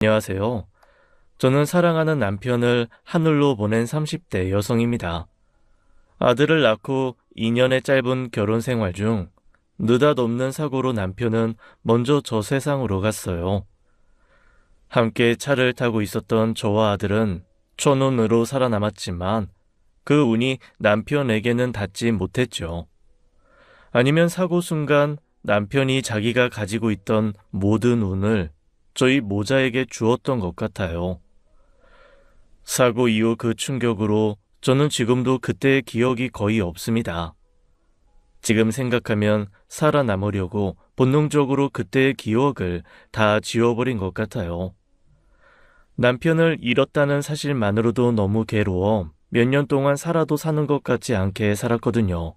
안녕하세요. 저는 사랑하는 남편을 하늘로 보낸 30대 여성입니다. 아들을 낳고 2년의 짧은 결혼 생활 중 느닷없는 사고로 남편은 먼저 저 세상으로 갔어요. 함께 차를 타고 있었던 저와 아들은 천운으로 살아남았지만 그 운이 남편에게는 닿지 못했죠. 아니면 사고 순간 남편이 자기가 가지고 있던 모든 운을 저희 모자에게 주었던 것 같아요. 사고 이후 그 충격으로 저는 지금도 그때의 기억이 거의 없습니다. 지금 생각하면 살아남으려고 본능적으로 그때의 기억을 다 지워버린 것 같아요. 남편을 잃었다는 사실만으로도 너무 괴로워 몇 년 동안 살아도 사는 것 같지 않게 살았거든요.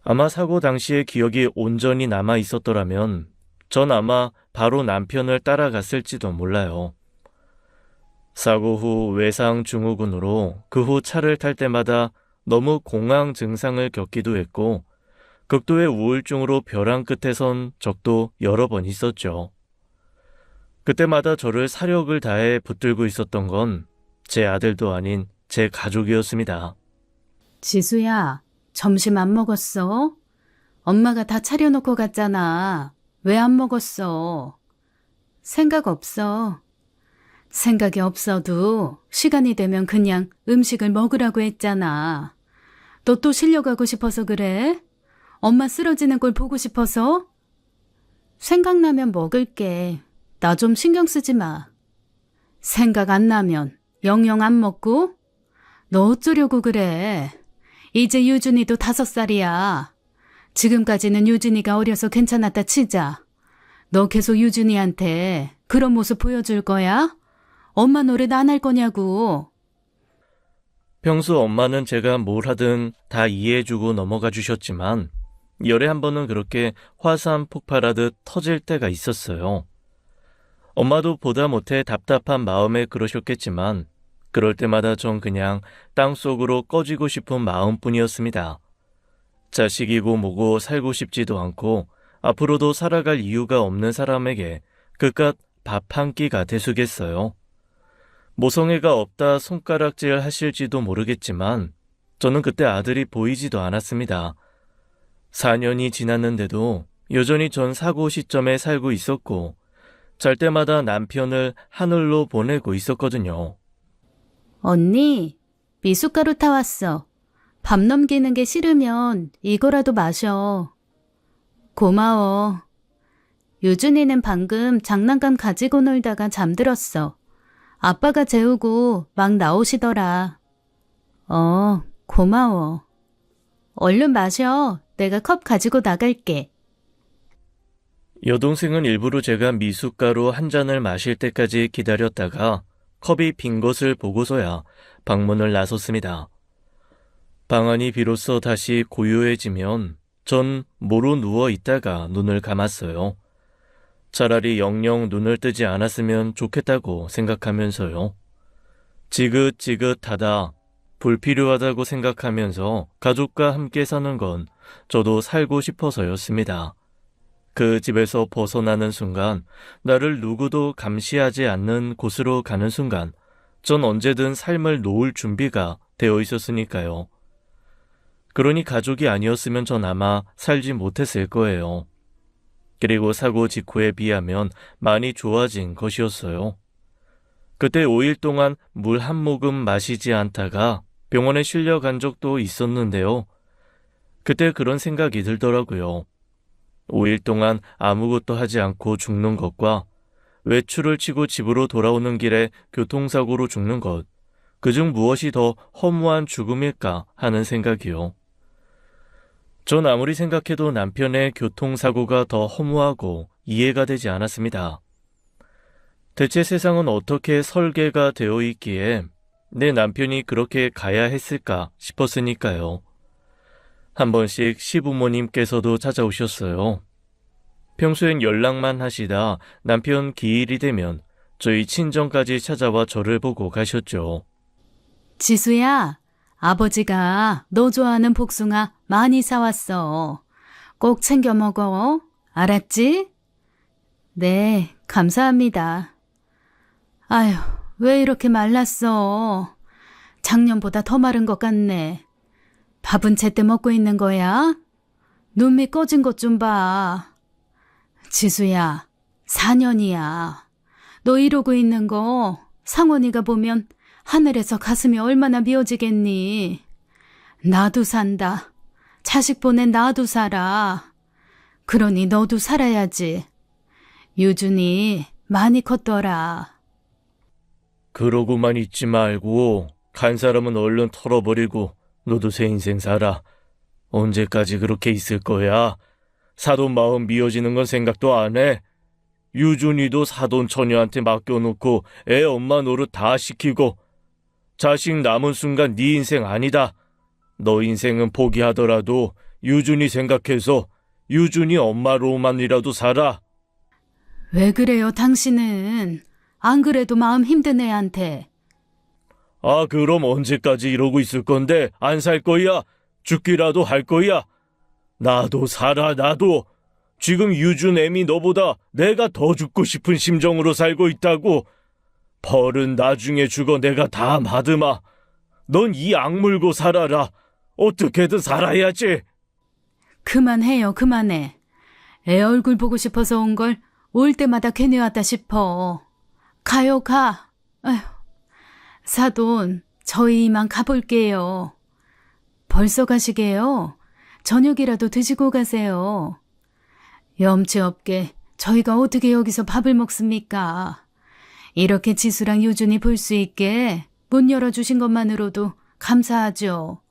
아마 사고 당시의 기억이 온전히 남아 있었더라면 전 아마 바로 남편을 따라갔을지도 몰라요. 사고 후 외상 증후군으로 그 후 차를 탈 때마다 너무 공황 증상을 겪기도 했고 극도의 우울증으로 벼랑 끝에 선 적도 여러 번 있었죠. 그때마다 저를 사력을 다해 붙들고 있었던 건 제 아들도 아닌 제 가족이었습니다. 지수야, 점심 안 먹었어? 엄마가 다 차려놓고 갔잖아. 왜 안 먹었어? 생각 없어. 생각이 없어도 시간이 되면 그냥 음식을 먹으라고 했잖아. 너 또 실려가고 싶어서 그래? 엄마 쓰러지는 걸 보고 싶어서? 생각나면 먹을게. 나 좀 신경 쓰지 마. 생각 안 나면 영영 안 먹고? 너 어쩌려고 그래? 이제 유준이도 5살이야. 지금까지는 유준이가 어려서 괜찮았다 치자. 너 계속 유준이한테 그런 모습 보여줄 거야? 엄마 노릇 안 할 거냐고. 평소 엄마는 제가 뭘 하든 다 이해해주고 넘어가 주셨지만 열에 한 번은 그렇게 화산 폭발하듯 터질 때가 있었어요. 엄마도 보다 못해 답답한 마음에 그러셨겠지만 그럴 때마다 전 그냥 땅속으로 꺼지고 싶은 마음뿐이었습니다. 자식이고 뭐고 살고 싶지도 않고 앞으로도 살아갈 이유가 없는 사람에게 그깟 밥 한 끼가 대수겠어요. 모성애가 없다 손가락질 하실지도 모르겠지만 저는 그때 아들이 보이지도 않았습니다. 4년이 지났는데도 여전히 전 사고 시점에 살고 있었고 잘 때마다 남편을 하늘로 보내고 있었거든요. 언니, 미숫가루 타왔어. 밥 넘기는 게 싫으면 이거라도 마셔. 고마워. 유준이는 방금 장난감 가지고 놀다가 잠들었어. 아빠가 재우고 막 나오시더라. 고마워. 얼른 마셔. 내가 컵 가지고 나갈게. 여동생은 일부러 제가 미숫가루 한 잔을 마실 때까지 기다렸다가 컵이 빈 것을 보고서야 방문을 나섰습니다. 방안이 비로소 다시 고요해지면 전 모로 누워 있다가 눈을 감았어요. 차라리 영영 눈을 뜨지 않았으면 좋겠다고 생각하면서요. 지긋지긋하다, 불필요하다고 생각하면서 가족과 함께 사는 건 저도 살고 싶어서였습니다. 그 집에서 벗어나는 순간, 나를 누구도 감시하지 않는 곳으로 가는 순간, 전 언제든 삶을 놓을 준비가 되어 있었으니까요. 그러니 가족이 아니었으면 전 아마 살지 못했을 거예요. 그리고 사고 직후에 비하면 많이 좋아진 것이었어요. 그때 5일 동안 물 한 모금 마시지 않다가 병원에 실려간 적도 있었는데요. 그때 그런 생각이 들더라고요. 5일 동안 아무것도 하지 않고 죽는 것과 외출을 치고 집으로 돌아오는 길에 교통사고로 죽는 것, 그중 무엇이 더 허무한 죽음일까 하는 생각이요. 전 아무리 생각해도 남편의 교통사고가 더 허무하고 이해가 되지 않았습니다. 대체 세상은 어떻게 설계가 되어 있기에 내 남편이 그렇게 가야 했을까 싶었으니까요. 한 번씩 시부모님께서도 찾아오셨어요. 평소엔 연락만 하시다 남편 기일이 되면 저희 친정까지 찾아와 저를 보고 가셨죠. 지수야, 아버지가 너 좋아하는 복숭아 많이 사왔어. 꼭 챙겨 먹어. 알았지? 네, 감사합니다. 아휴, 왜 이렇게 말랐어? 작년보다 더 마른 것 같네. 밥은 제때 먹고 있는 거야? 눈밑 꺼진 것 좀 봐. 지수야, 4년이야. 너 이러고 있는 거 상원이가 보면 하늘에서 가슴이 얼마나 미어지겠니? 나도 산다. 자식 보낸 나도 살아. 그러니 너도 살아야지. 유준이 많이 컸더라. 그러고만 있지 말고 간 사람은 얼른 털어버리고 너도 새 인생 살아. 언제까지 그렇게 있을 거야? 사돈 마음 미어지는 건 생각도 안 해? 유준이도 사돈 처녀한테 맡겨놓고 애 엄마 노릇 다 시키고 자식 남은 순간 네 인생 아니다. 너 인생은 포기하더라도 유준이 생각해서 유준이 엄마로만이라도 살아. 왜 그래요, 당신은? 안 그래도 마음 힘든 애한테. 아, 그럼 언제까지 이러고 있을 건데 안 살 거야? 죽기라도 할 거야? 나도 살아, 나도. 지금 유준 애미 너보다 내가 더 죽고 싶은 심정으로 살고 있다고. 벌은 나중에 죽어 내가 다 받으마. 넌 이 악물고 살아라. 어떻게든 살아야지. 그만해요, 그만해. 애 얼굴 보고 싶어서 온 걸 올 때마다 괜히 왔다 싶어. 가요, 가. 아휴, 사돈, 저희 이만 가볼게요. 벌써 가시게요? 저녁이라도 드시고 가세요. 염치 없게 저희가 어떻게 여기서 밥을 먹습니까? 이렇게 지수랑 유준이 볼 수 있게 문 열어주신 것만으로도 감사하죠.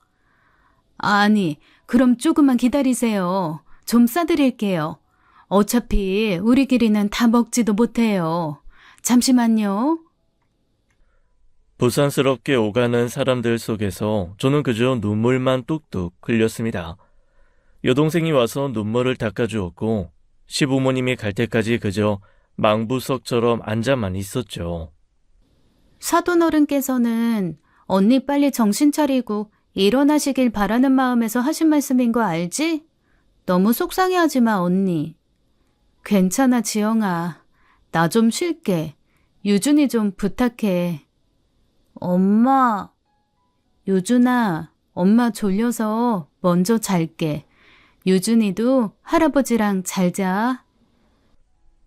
아니, 그럼 조금만 기다리세요. 좀 싸드릴게요. 어차피 우리끼리는 다 먹지도 못해요. 잠시만요. 부산스럽게 오가는 사람들 속에서 저는 그저 눈물만 뚝뚝 흘렸습니다. 여동생이 와서 눈물을 닦아주었고 시부모님이 갈 때까지 그저 망부석처럼 앉아만 있었죠. 사돈 어른께서는 언니 빨리 정신 차리고 일어나시길 바라는 마음에서 하신 말씀인 거 알지? 너무 속상해하지 마, 언니. 괜찮아, 지영아. 나 좀 쉴게. 유준이 좀 부탁해. 엄마. 유준아, 엄마 졸려서 먼저 잘게. 유준이도 할아버지랑 잘 자.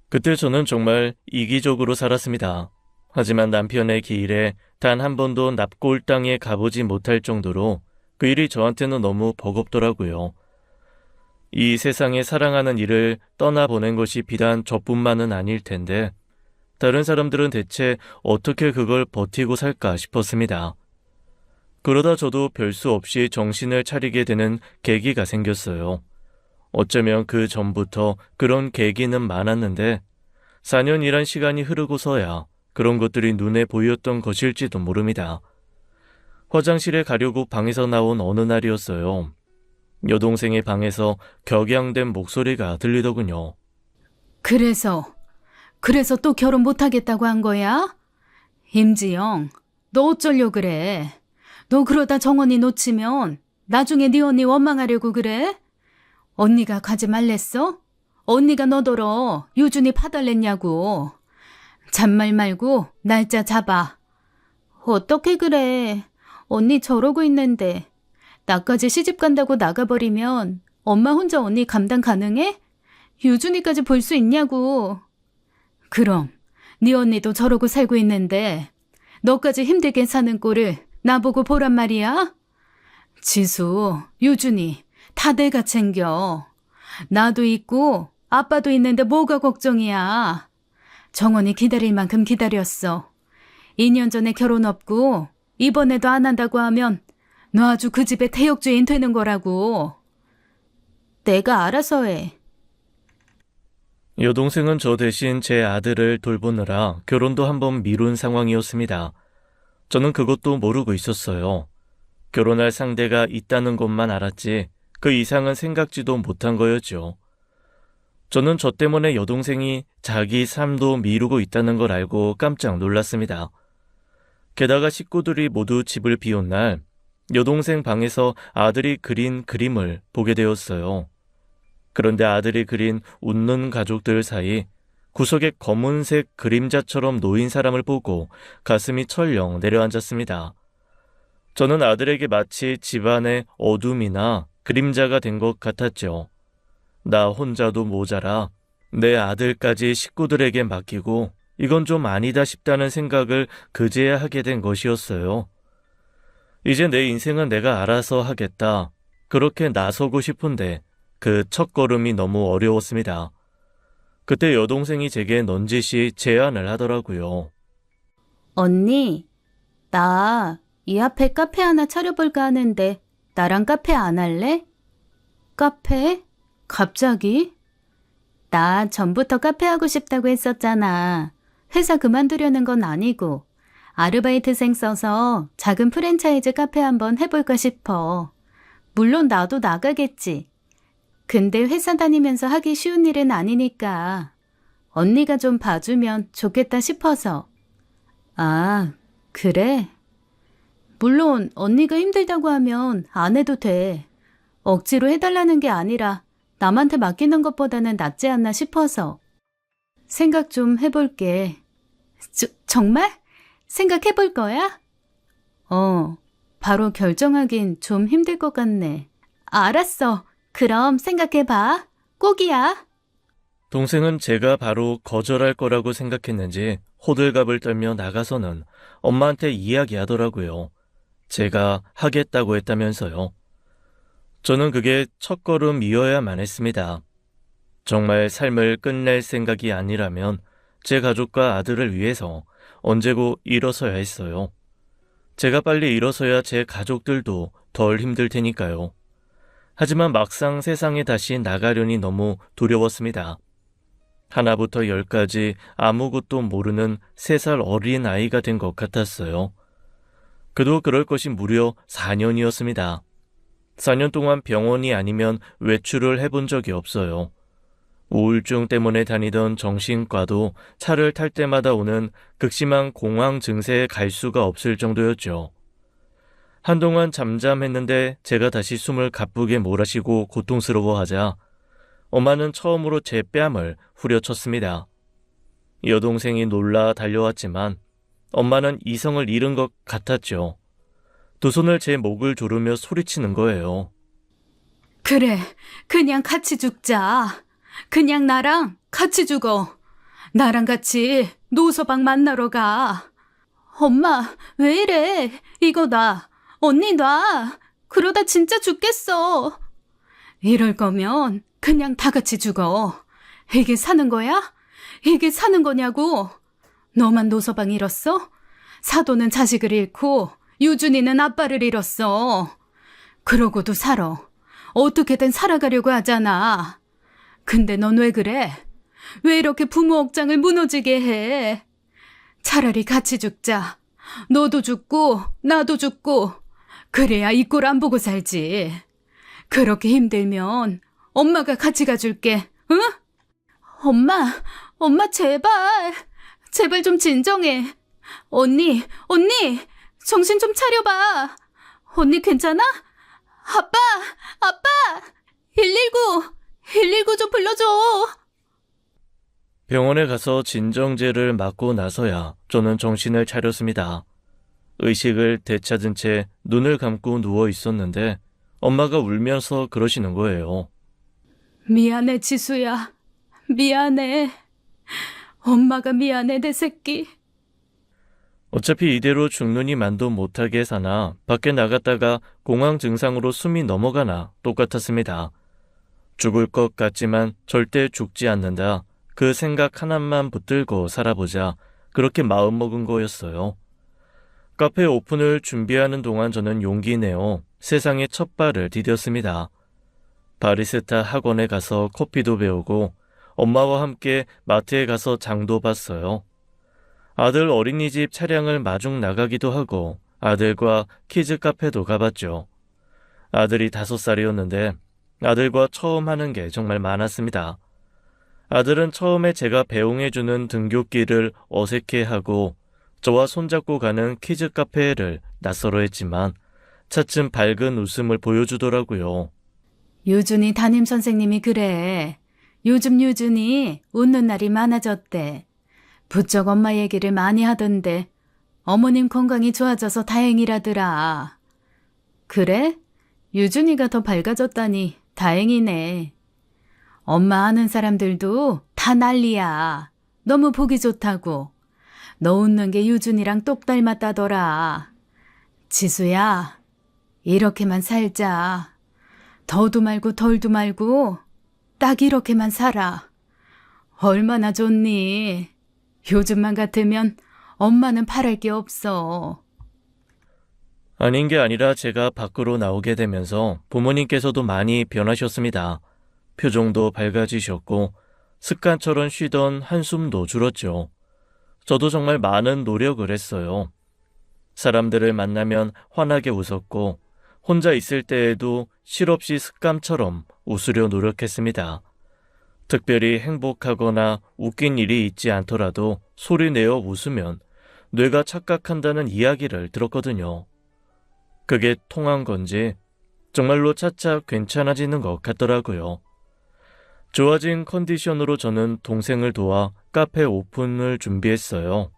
그때 저는 정말 이기적으로 살았습니다. 하지만 남편의 기일에 단 한 번도 납골 땅에 가보지 못할 정도로 그 일이 저한테는 너무 버겁더라고요. 이 세상에 사랑하는 일을 떠나보낸 것이 비단 저뿐만은 아닐 텐데 다른 사람들은 대체 어떻게 그걸 버티고 살까 싶었습니다. 그러다 저도 별 수 없이 정신을 차리게 되는 계기가 생겼어요. 어쩌면 그 전부터 그런 계기는 많았는데 4년이란 시간이 흐르고서야 그런 것들이 눈에 보였던 것일지도 모릅니다. 화장실에 가려고 방에서 나온 어느 날이었어요. 여동생의 방에서 격양된 목소리가 들리더군요. 그래서 또 결혼 못하겠다고 한 거야? 임지영, 너 어쩌려 그래? 너 그러다 정원이 놓치면 나중에 네 언니 원망하려고 그래? 언니가 가지 말랬어? 언니가 너더러 유준이 파달랬냐고. 잔말 말고 날짜 잡아. 어떻게 그래? 언니 저러고 있는데 나까지 시집 간다고 나가버리면 엄마 혼자 언니 감당 가능해? 유준이까지 볼 수 있냐고. 그럼 네 언니도 저러고 살고 있는데 너까지 힘들게 사는 꼴을 나보고 보란 말이야? 지수, 유준이 다 내가 챙겨. 나도 있고 아빠도 있는데 뭐가 걱정이야. 정원이 기다릴 만큼 기다렸어. 2년 전에 결혼 없고 이번에도 안 한다고 하면 너 아주 그 집의 태역주인 되는 거라고. 내가 알아서 해. 여동생은 저 대신 제 아들을 돌보느라 결혼도 한번 미룬 상황이었습니다. 저는 그것도 모르고 있었어요. 결혼할 상대가 있다는 것만 알았지 그 이상은 생각지도 못한 거였죠. 저는 저 때문에 여동생이 자기 삶도 미루고 있다는 걸 알고 깜짝 놀랐습니다. 게다가 식구들이 모두 집을 비운 날 여동생 방에서 아들이 그린 그림을 보게 되었어요. 그런데 아들이 그린 웃는 가족들 사이 구석에 검은색 그림자처럼 놓인 사람을 보고 가슴이 철렁 내려앉았습니다. 저는 아들에게 마치 집안의 어둠이나 그림자가 된 것 같았죠. 나 혼자도 모자라 내 아들까지 식구들에게 맡기고 이건 좀 아니다 싶다는 생각을 그제야 하게 된 것이었어요. 이제 내 인생은 내가 알아서 하겠다. 그렇게 나서고 싶은데 그 첫걸음이 너무 어려웠습니다. 그때 여동생이 제게 넌지시 제안을 하더라고요. 언니, 나 이 앞에 카페 하나 차려볼까 하는데 나랑 카페 안 할래? 카페? 갑자기? 나 전부터 카페 하고 싶다고 했었잖아. 회사 그만두려는 건 아니고 아르바이트생 써서 작은 프랜차이즈 카페 한번 해볼까 싶어. 물론 나도 나가겠지. 근데 회사 다니면서 하기 쉬운 일은 아니니까 언니가 좀 봐주면 좋겠다 싶어서. 아, 그래? 물론 언니가 힘들다고 하면 안 해도 돼. 억지로 해달라는 게 아니라 남한테 맡기는 것보다는 낫지 않나 싶어서. 생각 좀 해볼게. 정말? 생각해볼 거야? 바로 결정하긴 좀 힘들 것 같네. 알았어. 그럼 생각해봐. 꼭이야. 동생은 제가 바로 거절할 거라고 생각했는지 호들갑을 떨며 나가서는 엄마한테 이야기하더라고요. 제가 하겠다고 했다면서요. 저는 그게 첫걸음이어야만 했습니다. 정말 삶을 끝낼 생각이 아니라면 제 가족과 아들을 위해서 언제고 일어서야 했어요. 제가 빨리 일어서야 제 가족들도 덜 힘들 테니까요. 하지만 막상 세상에 다시 나가려니 너무 두려웠습니다. 하나부터 열까지 아무것도 모르는 3살 어린 아이가 된 것 같았어요. 그도 그럴 것이 무려 4년이었습니다. 4년 동안 병원이 아니면 외출을 해본 적이 없어요. 우울증 때문에 다니던 정신과도 차를 탈 때마다 오는 극심한 공황 증세에 갈 수가 없을 정도였죠. 한동안 잠잠했는데 제가 다시 숨을 가쁘게 몰아쉬고 고통스러워하자 엄마는 처음으로 제 뺨을 후려쳤습니다. 여동생이 놀라 달려왔지만 엄마는 이성을 잃은 것 같았죠. 두 손을 제 목을 조르며 소리치는 거예요. 그래, 그냥 같이 죽자. 그냥 나랑 같이 죽어. 나랑 같이 노서방 만나러 가. 엄마, 왜 이래? 이거 놔. 언니 놔. 그러다 진짜 죽겠어. 이럴 거면 그냥 다 같이 죽어. 이게 사는 거야? 이게 사는 거냐고. 너만 노서방 잃었어? 사도는 자식을 잃고 유준이는 아빠를 잃었어. 그러고도 살아. 어떻게든 살아가려고 하잖아. 근데 넌 왜 그래? 왜 이렇게 부모 억장을 무너지게 해? 차라리 같이 죽자. 너도 죽고 나도 죽고. 그래야 이 꼴 안 보고 살지. 그렇게 힘들면 엄마가 같이 가줄게. 응? 엄마 제발. 제발 좀 진정해. 언니, 정신 좀 차려봐. 언니 괜찮아? 아빠, 119 좀 불러줘. 병원에 가서 진정제를 맞고 나서야 저는 정신을 차렸습니다. 의식을 되찾은 채 눈을 감고 누워 있었는데 엄마가 울면서 그러시는 거예요. 미안해, 지수야. 미안해. 엄마가 미안해, 내 새끼. 어차피 이대로 죽느니 만도 못하게 사나 밖에 나갔다가 공황 증상으로 숨이 넘어가나 똑같았습니다. 죽을 것 같지만 절대 죽지 않는다. 그 생각 하나만 붙들고 살아보자. 그렇게 마음먹은 거였어요. 카페 오픈을 준비하는 동안 저는 용기 내어 세상에 첫 발을 디뎠습니다. 바리스타 학원에 가서 커피도 배우고 엄마와 함께 마트에 가서 장도 봤어요. 아들 어린이집 차량을 마중 나가기도 하고 아들과 키즈 카페도 가봤죠. 아들이 5살이었는데 아들과 처음 하는 게 정말 많았습니다. 아들은 처음에 제가 배웅해주는 등굣길을 어색해하고 저와 손잡고 가는 키즈 카페를 낯설어했지만 차츰 밝은 웃음을 보여주더라고요. 유준이 담임선생님이 그래. 요즘 유준이 웃는 날이 많아졌대. 부쩍 엄마 얘기를 많이 하던데 어머님 건강이 좋아져서 다행이라더라. 그래? 유준이가 더 밝아졌다니 다행이네. 엄마 아는 사람들도 다 난리야. 너무 보기 좋다고. 너 웃는 게 유준이랑 똑 닮았다더라. 지수야, 이렇게만 살자. 더도 말고 덜도 말고 딱 이렇게만 살아. 얼마나 좋니? 요즘만 같으면 엄마는 바랄 게 없어. 아닌 게 아니라 제가 밖으로 나오게 되면서 부모님께서도 많이 변하셨습니다. 표정도 밝아지셨고 습관처럼 쉬던 한숨도 줄었죠. 저도 정말 많은 노력을 했어요. 사람들을 만나면 환하게 웃었고 혼자 있을 때에도 실없이 습관처럼 웃으려 노력했습니다. 특별히 행복하거나 웃긴 일이 있지 않더라도 소리내어 웃으면 뇌가 착각한다는 이야기를 들었거든요. 그게 통한 건지 정말로 차차 괜찮아지는 것 같더라고요. 좋아진 컨디션으로 저는 동생을 도와 카페 오픈을 준비했어요.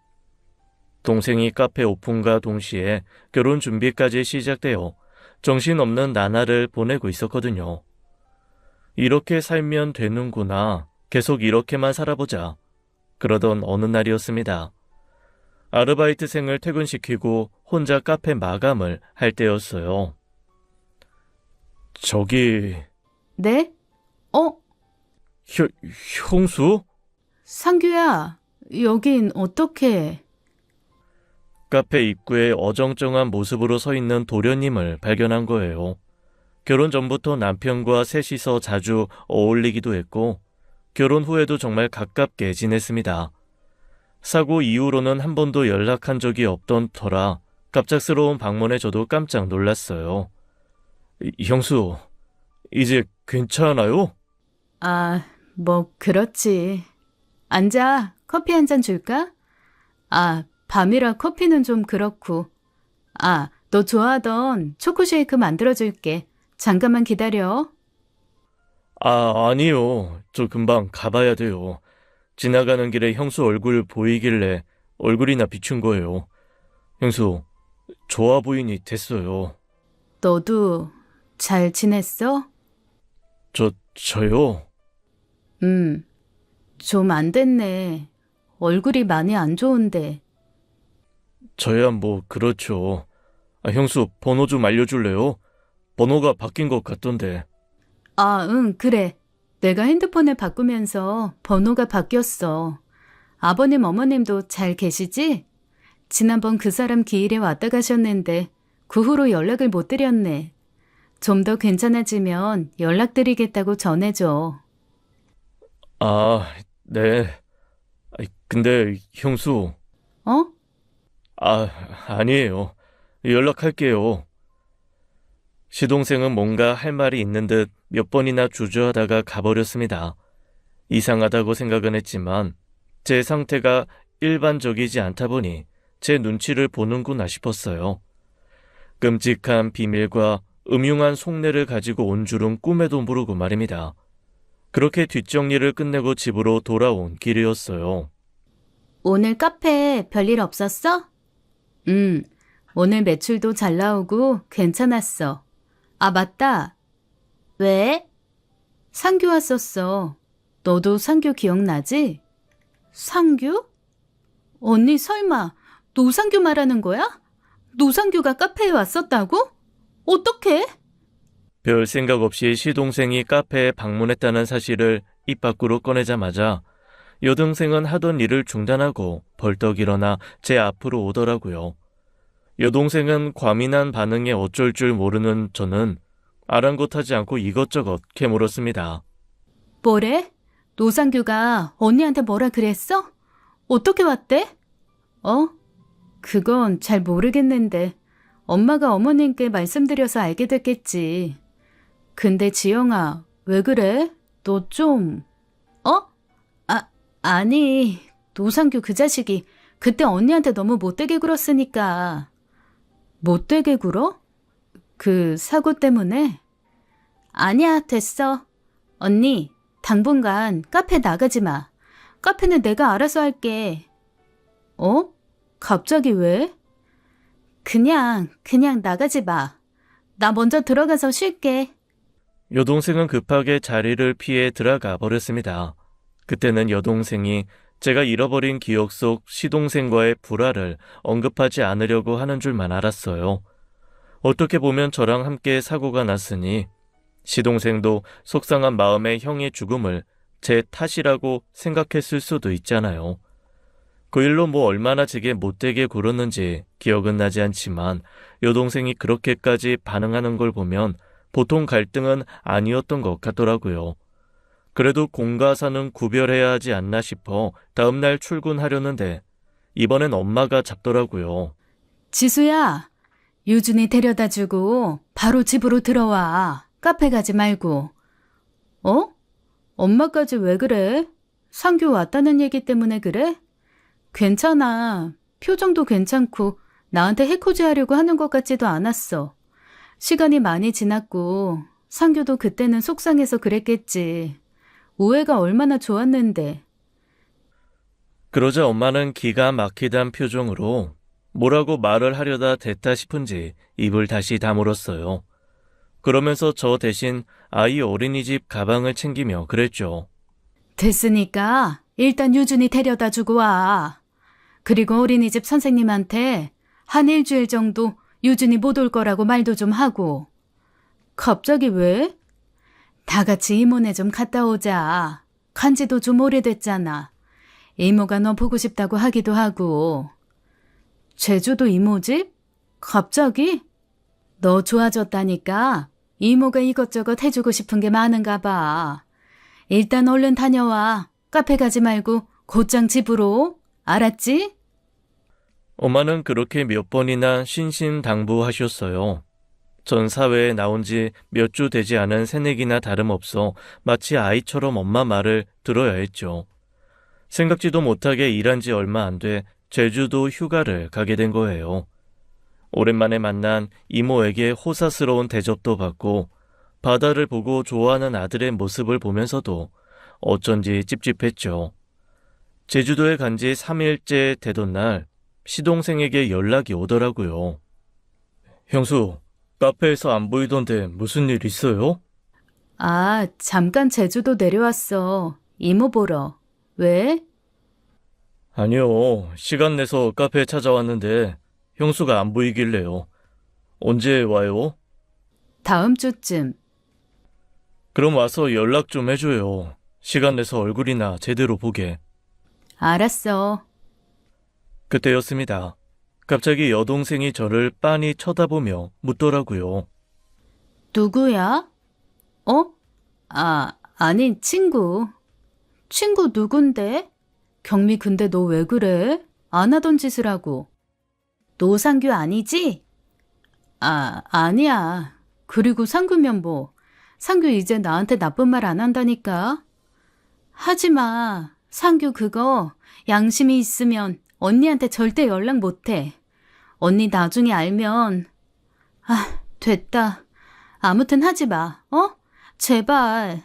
동생이 카페 오픈과 동시에 결혼 준비까지 시작되어 정신없는 나날을 보내고 있었거든요. 이렇게 살면 되는구나. 계속 이렇게만 살아보자. 그러던 어느 날이었습니다. 아르바이트생을 퇴근시키고 혼자 카페 마감을 할 때였어요. 저기... 네? 형수? 상규야, 여긴 어떻게? 카페 입구에 어정쩡한 모습으로 서 있는 도련님을 발견한 거예요. 결혼 전부터 남편과 셋이서 자주 어울리기도 했고 결혼 후에도 정말 가깝게 지냈습니다. 사고 이후로는 한 번도 연락한 적이 없던 터라 갑작스러운 방문에 저도 깜짝 놀랐어요. 형수, 이제 괜찮아요? 뭐 그렇지. 앉아, 커피 한 잔 줄까? 밤이라 커피는 좀 그렇고. 너 좋아하던 초코 쉐이크 만들어줄게. 잠깐만 기다려. 아니요. 저 금방 가봐야 돼요. 지나가는 길에 형수 얼굴 보이길래 얼굴이나 비춘 거예요. 형수, 좋아 보이니 됐어요. 너도 잘 지냈어? 저요? 좀 안 됐네. 얼굴이 많이 안 좋은데. 저야 뭐 그렇죠. 형수, 번호 좀 알려줄래요? 번호가 바뀐 것 같던데. 응, 그래. 내가 핸드폰을 바꾸면서 번호가 바뀌었어. 아버님, 어머님도 잘 계시지? 지난번 그 사람 기일에 왔다 가셨는데 그 후로 연락을 못 드렸네. 좀 더 괜찮아지면 연락드리겠다고 전해줘. 네. 근데 형수... 어? 아니에요. 연락할게요. 시동생은 뭔가 할 말이 있는 듯 몇 번이나 주저하다가 가버렸습니다. 이상하다고 생각은 했지만 제 상태가 일반적이지 않다 보니 제 눈치를 보는구나 싶었어요. 끔찍한 비밀과 음흉한 속내를 가지고 온 줄은 꿈에도 모르고 말입니다. 그렇게 뒷정리를 끝내고 집으로 돌아온 길이었어요. 오늘 카페 별일 없었어? 오늘 매출도 잘 나오고 괜찮았어. 맞다. 왜? 상규 왔었어. 너도 상규 기억나지? 상규? 언니 설마 노상규 말하는 거야? 노상규가 카페에 왔었다고? 어떡해? 별 생각 없이 시동생이 카페에 방문했다는 사실을 입 밖으로 꺼내자마자 여동생은 하던 일을 중단하고 벌떡 일어나 제 앞으로 오더라고요. 여동생은 과민한 반응에 어쩔 줄 모르는 저는 아랑곳하지 않고 이것저것 캐물었습니다. 뭐래? 노상규가 언니한테 뭐라 그랬어? 어떻게 왔대? 그건 잘 모르겠는데 엄마가 어머님께 말씀드려서 알게 됐겠지. 근데 지영아, 왜 그래? 너 좀... 아니, 노상규 그 자식이 그때 언니한테 너무 못되게 굴었으니까. 못되게 굴어? 그 사고 때문에? 아니야, 됐어. 언니, 당분간 카페 나가지 마. 카페는 내가 알아서 할게. 어? 갑자기 왜? 그냥 나가지 마. 나 먼저 들어가서 쉴게. 여동생은 급하게 자리를 피해 들어가 버렸습니다. 그때는 여동생이 제가 잃어버린 기억 속 시동생과의 불화를 언급하지 않으려고 하는 줄만 알았어요. 어떻게 보면 저랑 함께 사고가 났으니 시동생도 속상한 마음에 형의 죽음을 제 탓이라고 생각했을 수도 있잖아요. 그 일로 뭐 얼마나 제게 못되게 굴었는지 기억은 나지 않지만 여동생이 그렇게까지 반응하는 걸 보면 보통 갈등은 아니었던 것 같더라고요. 그래도 공과 사는 구별해야 하지 않나 싶어 다음날 출근하려는데 이번엔 엄마가 잡더라고요. 지수야, 유준이 데려다 주고 바로 집으로 들어와. 카페 가지 말고. 어? 엄마까지 왜 그래? 상규 왔다는 얘기 때문에 그래? 괜찮아. 표정도 괜찮고 나한테 해코지 하려고 하는 것 같지도 않았어. 시간이 많이 지났고 상규도 그때는 속상해서 그랬겠지. 우애가 얼마나 좋았는데. 그러자 엄마는 기가 막히단 표정으로 뭐라고 말을 하려다 됐다 싶은지 입을 다시 다물었어요. 그러면서 저 대신 아이 어린이집 가방을 챙기며 그랬죠. 됐으니까 일단 유준이 데려다 주고 와. 그리고 어린이집 선생님한테 한 일주일 정도 유준이 못 올 거라고 말도 좀 하고. 갑자기 왜? 다 같이 이모네 좀 갔다 오자. 간지도 좀 오래됐잖아. 이모가 너 보고 싶다고 하기도 하고. 제주도 이모 집? 갑자기? 너 좋아졌다니까 이모가 이것저것 해주고 싶은 게 많은가 봐. 일단 얼른 다녀와. 카페 가지 말고 곧장 집으로. 알았지? 엄마는 그렇게 몇 번이나 신신당부하셨어요. 전 사회에 나온 지 몇 주 되지 않은 새내기나 다름없어 마치 아이처럼 엄마 말을 들어야 했죠. 생각지도 못하게 일한 지 얼마 안 돼 제주도 휴가를 가게 된 거예요. 오랜만에 만난 이모에게 호사스러운 대접도 받고 바다를 보고 좋아하는 아들의 모습을 보면서도 어쩐지 찝찝했죠. 제주도에 간 지 3일째 되던 날 시동생에게 연락이 오더라고요. 형수, 카페에서 안 보이던데 무슨 일 있어요? 아, 잠깐 제주도 내려왔어. 이모 보러. 왜? 아니요, 시간 내서 카페에 찾아왔는데 형수가 안 보이길래요. 언제 와요? 다음 주쯤. 그럼 와서 연락 좀 해줘요. 시간 내서 얼굴이나 제대로 보게. 알았어. 그때였습니다. 갑자기 여동생이 저를 빤히 쳐다보며 묻더라고요. 누구야? 어? 아니, 친구. 친구 누군데? 경미 근데 너 왜 그래? 안 하던 짓을 하고. 노상규 아니지? 아니야. 그리고 상규면 뭐. 상규 이제 나한테 나쁜 말 안 한다니까. 하지 마. 상규 그거 양심이 있으면 언니한테 절대 연락 못 해. 언니 나중에 알면. 됐다. 아무튼 하지 마. 어? 제발.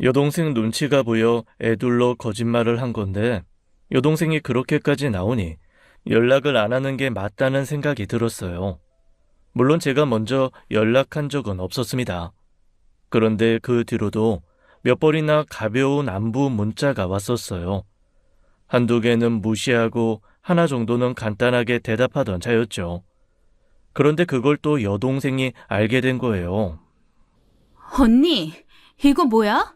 여동생 눈치가 보여 애둘러 거짓말을 한 건데 여동생이 그렇게까지 나오니 연락을 안 하는 게 맞다는 생각이 들었어요. 물론 제가 먼저 연락한 적은 없었습니다. 그런데 그 뒤로도 몇 번이나 가벼운 안부 문자가 왔었어요. 한두 개는 무시하고 하나 정도는 간단하게 대답하던 차였죠. 그런데 그걸 또 여동생이 알게 된 거예요. 언니, 이거 뭐야?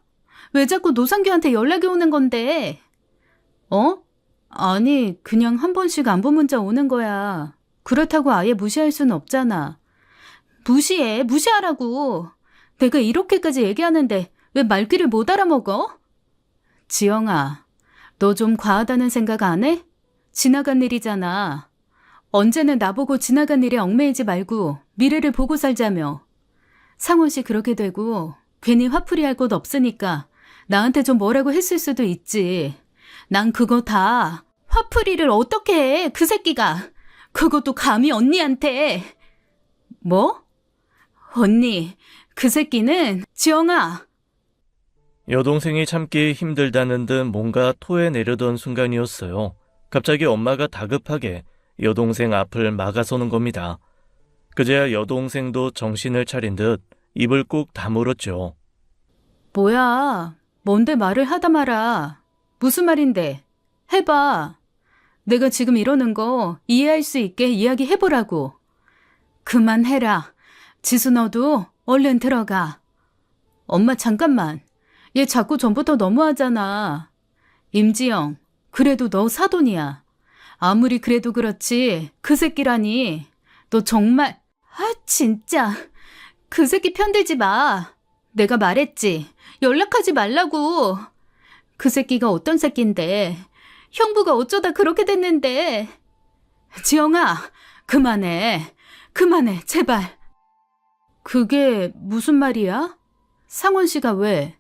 왜 자꾸 노상규한테 연락이 오는 건데? 어? 아니, 그냥 한 번씩 안부 문자 오는 거야. 그렇다고 아예 무시할 순 없잖아. 무시하라고. 내가 이렇게까지 얘기하는데 왜 말귀를 못 알아먹어? 지영아, 너 좀 과하다는 생각 안 해? 지나간 일이잖아. 언제는 나보고 지나간 일에 얽매이지 말고 미래를 보고 살자며. 상원 씨 그렇게 되고 괜히 화풀이 할 곳 없으니까 나한테 좀 뭐라고 했을 수도 있지. 난 그거 다 화풀이를 어떻게 해, 그 새끼가. 그것도 감히 언니한테. 뭐? 언니, 그 새끼는 지영아. 여동생이 참기 힘들다는 듯 뭔가 토해내려던 순간이었어요. 갑자기 엄마가 다급하게 여동생 앞을 막아서는 겁니다. 그제야 여동생도 정신을 차린 듯 입을 꾹 다물었죠. 뭐야? 뭔데 말을 하다 마라. 무슨 말인데? 해봐. 내가 지금 이러는 거 이해할 수 있게 이야기해보라고. 그만해라. 지수 너도 얼른 들어가. 엄마 잠깐만. 얘 자꾸 전부터 너무하잖아. 임지영, 그래도 너 사돈이야. 아무리 그래도 그렇지 그 새끼라니. 너 정말... 아 진짜. 그 새끼 편들지 마. 내가 말했지. 연락하지 말라고. 그 새끼가 어떤 새끼인데. 형부가 어쩌다 그렇게 됐는데. 지영아, 그만해. 그만해, 제발. 그게 무슨 말이야? 상원 씨가 왜?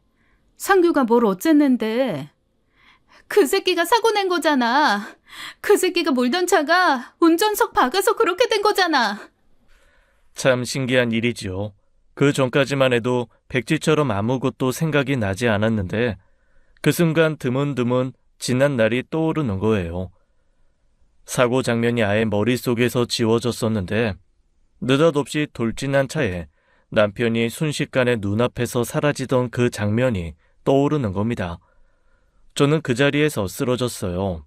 상규가 뭘 어쨌는데. 그 새끼가 사고 낸 거잖아. 그 새끼가 몰던 차가 운전석 박아서 그렇게 된 거잖아. 참 신기한 일이지요. 그 전까지만 해도 백지처럼 아무것도 생각이 나지 않았는데 그 순간 드문드문 지난 날이 떠오르는 거예요. 사고 장면이 아예 머릿속에서 지워졌었는데 느닷없이 돌진한 차에 남편이 순식간에 눈앞에서 사라지던 그 장면이 떠오르는 겁니다. 저는 그 자리에서 쓰러졌어요.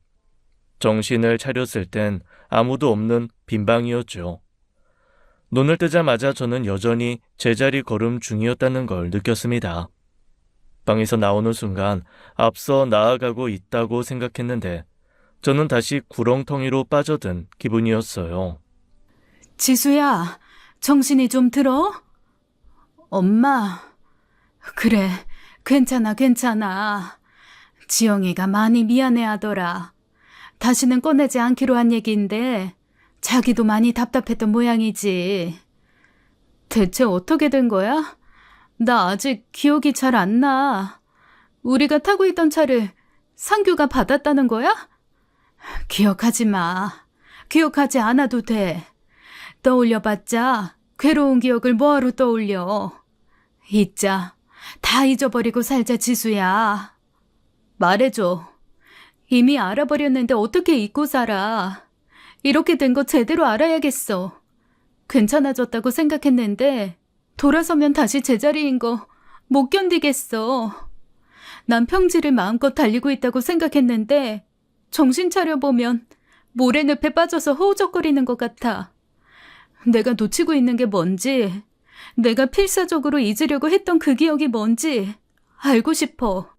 정신을 차렸을 땐 아무도 없는 빈방이었죠. 눈을 뜨자마자 저는 여전히 제자리 걸음 중이었다는 걸 느꼈습니다. 방에서 나오는 순간 앞서 나아가고 있다고 생각했는데 저는 다시 구렁텅이로 빠져든 기분이었어요. 지수야, 정신이 좀 들어? 엄마. 그래, 괜찮아, 괜찮아. 지영이가 많이 미안해하더라. 다시는 꺼내지 않기로 한 얘기인데 자기도 많이 답답했던 모양이지. 대체 어떻게 된 거야? 나 아직 기억이 잘 안 나. 우리가 타고 있던 차를 상규가 받았다는 거야? 기억하지 마. 기억하지 않아도 돼. 떠올려봤자 괴로운 기억을 뭐하러 떠올려. 잊자. 다 잊어버리고 살자, 지수야. 말해줘. 이미 알아버렸는데 어떻게 잊고 살아. 이렇게 된 거 제대로 알아야겠어. 괜찮아졌다고 생각했는데 돌아서면 다시 제자리인 거 못 견디겠어. 난 평지를 마음껏 달리고 있다고 생각했는데 정신 차려보면 모래늪에 빠져서 허우적거리는 것 같아. 내가 놓치고 있는 게 뭔지, 내가 필사적으로 잊으려고 했던 그 기억이 뭔지 알고 싶어.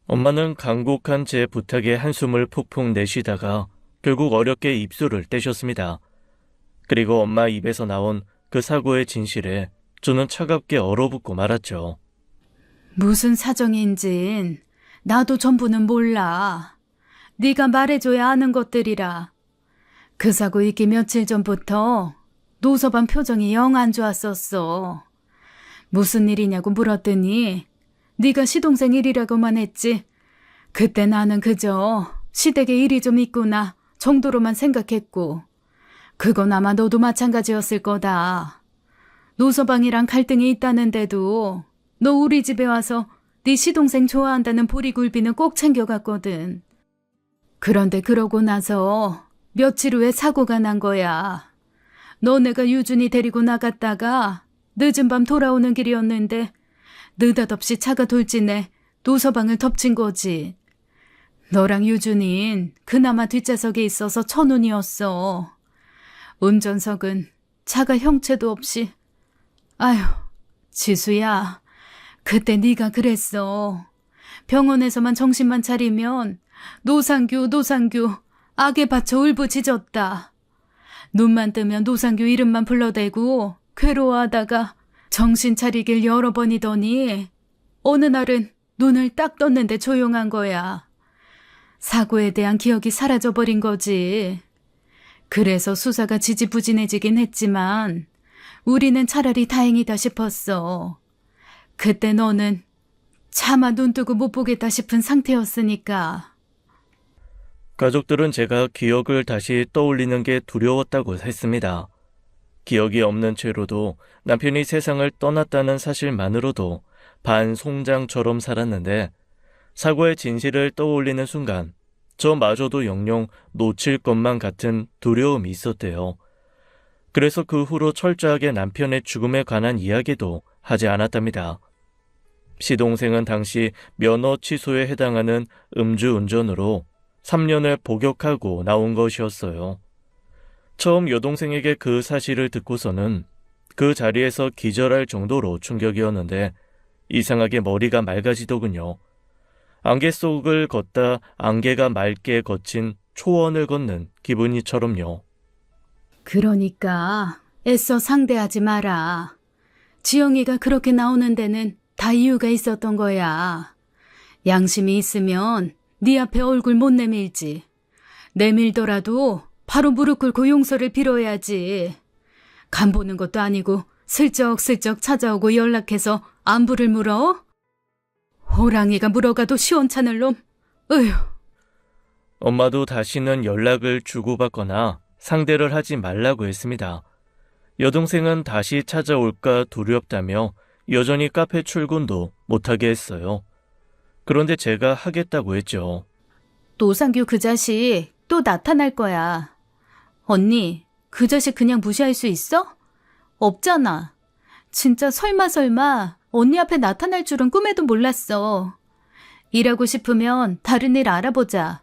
엄마는 간곡한 제 부탁에 한숨을 푹푹 내쉬다가 결국 어렵게 입술을 떼셨습니다. 그리고 엄마 입에서 나온 그 사고의 진실에 저는 차갑게 얼어붙고 말았죠. 무슨 사정인진 나도 전부는 몰라. 네가 말해줘야 아는 것들이라. 그 사고 있기 며칠 전부터 노서방 표정이 영 안 좋았었어. 무슨 일이냐고 물었더니 네가 시동생 일이라고만 했지. 그때 나는 그저 시댁에 일이 좀 있구나 정도로만 생각했고 그건 아마 너도 마찬가지였을 거다. 노서방이랑 갈등이 있다는데도 너 우리 집에 와서 네 시동생 좋아한다는 보리굴비는 꼭 챙겨갔거든. 그런데 그러고 나서 며칠 후에 사고가 난 거야. 너네가 유준이 데리고 나갔다가 늦은 밤 돌아오는 길이었는데 느닷없이 차가 돌진해 노서방을 덮친 거지. 너랑 유준인 그나마 뒷좌석에 있어서 천운이었어. 운전석은 차가 형체도 없이. 아휴, 지수야. 그때 네가 그랬어. 병원에서만 정신만 차리면 노상규 악에 받쳐 울부짖었다. 눈만 뜨면 노상규 이름만 불러대고 괴로워하다가 정신 차리길 여러 번이더니 어느 날은 눈을 딱 떴는데 조용한 거야. 사고에 대한 기억이 사라져버린 거지. 그래서 수사가 지지부진해지긴 했지만 우리는 차라리 다행이다 싶었어. 그때 너는 차마 눈 뜨고 못 보겠다 싶은 상태였으니까. 가족들은 제가 기억을 다시 떠올리는 게 두려웠다고 했습니다. 기억이 없는 채로도 남편이 세상을 떠났다는 사실만으로도 반송장처럼 살았는데 사고의 진실을 떠올리는 순간 저마저도 영영 놓칠 것만 같은 두려움이 있었대요. 그래서 그 후로 철저하게 남편의 죽음에 관한 이야기도 하지 않았답니다. 시동생은 당시 면허 취소에 해당하는 음주운전으로 3년을 복역하고 나온 것이었어요. 처음 여동생에게 그 사실을 듣고서는 그 자리에서 기절할 정도로 충격이었는데 이상하게 머리가 맑아지더군요. 안개 속을 걷다 안개가 맑게 거친 초원을 걷는 기분이처럼요. 그러니까 애써 상대하지 마라. 지영이가 그렇게 나오는 데는 다 이유가 있었던 거야. 양심이 있으면 네 앞에 얼굴 못 내밀지. 내밀더라도 바로 무릎 꿇고 용서를 빌어야지. 간 보는 것도 아니고 슬쩍슬쩍 찾아오고 연락해서 안부를 물어? 호랑이가 물어가도 시원찮을 놈. 으휴. 엄마도 다시는 연락을 주고받거나 상대를 하지 말라고 했습니다. 여동생은 다시 찾아올까 두렵다며 여전히 카페 출근도 못하게 했어요. 그런데 제가 하겠다고 했죠. 노상규 그 자식 또 나타날 거야. 언니, 그 자식 그냥 무시할 수 있어? 없잖아. 진짜 설마 언니 앞에 나타날 줄은 꿈에도 몰랐어. 일하고 싶으면 다른 일 알아보자.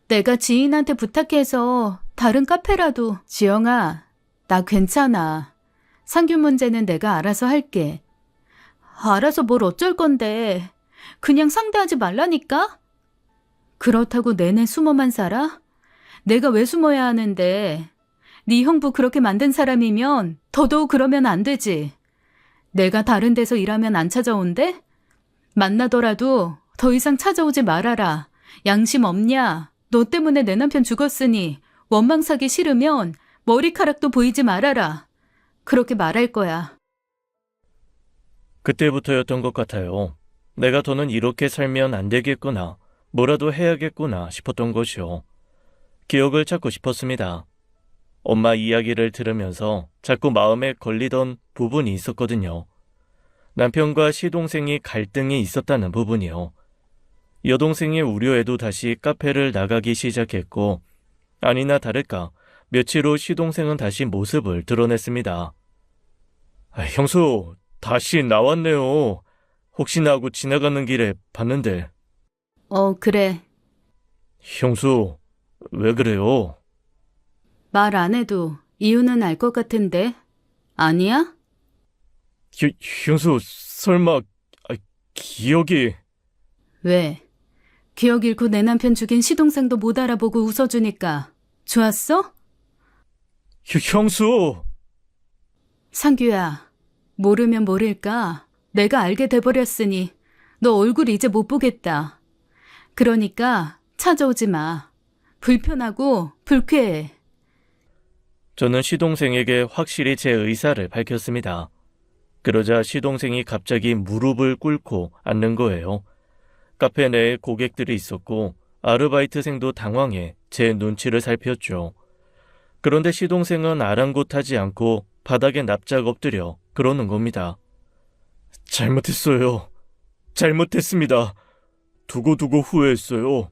내가 지인한테 부탁해서 다른 카페라도. 지영아, 나 괜찮아. 상규 문제는 내가 알아서 할게. 알아서 뭘 어쩔 건데. 그냥 상대하지 말라니까? 그렇다고 내내 숨어만 살아? 내가 왜 숨어야 하는데? 네 형부 그렇게 만든 사람이면 더더욱 그러면 안 되지. 내가 다른 데서 일하면 안 찾아온대? 만나더라도 더 이상 찾아오지 말아라. 양심 없냐? 너 때문에 내 남편 죽었으니 원망 사기 싫으면 머리카락도 보이지 말아라. 그렇게 말할 거야. 그때부터였던 것 같아요. 내가 더는 이렇게 살면 안 되겠구나, 뭐라도 해야겠구나 싶었던 것이요. 기억을 찾고 싶었습니다. 엄마 이야기를 들으면서 자꾸 마음에 걸리던 부분이 있었거든요. 남편과 시동생이 갈등이 있었다는 부분이요. 여동생의 우려에도 다시 카페를 나가기 시작했고, 아니나 다를까 며칠 후 시동생은 다시 모습을 드러냈습니다. 형수, 다시 나왔네요. 혹시나 하고 지나가는 길에 봤는데. 그래. 형수, 왜 그래요? 말 안 해도 이유는 알 것 같은데. 아니야? 형수, 설마 기억이... 왜? 기억 잃고 내 남편 죽인 시동생도 못 알아보고 웃어주니까 좋았어? 형수! 상규야, 모르면 모를까? 내가 알게 돼버렸으니 너 얼굴 이제 못 보겠다. 그러니까 찾아오지 마. 불편하고 불쾌해. 저는 시동생에게 확실히 제 의사를 밝혔습니다. 그러자 시동생이 갑자기 무릎을 꿇고 앉는 거예요. 카페 내에 고객들이 있었고 아르바이트생도 당황해 제 눈치를 살폈죠. 그런데 시동생은 아랑곳하지 않고 바닥에 납작 엎드려 그러는 겁니다. 잘못했어요. 잘못했습니다. 두고두고 후회했어요.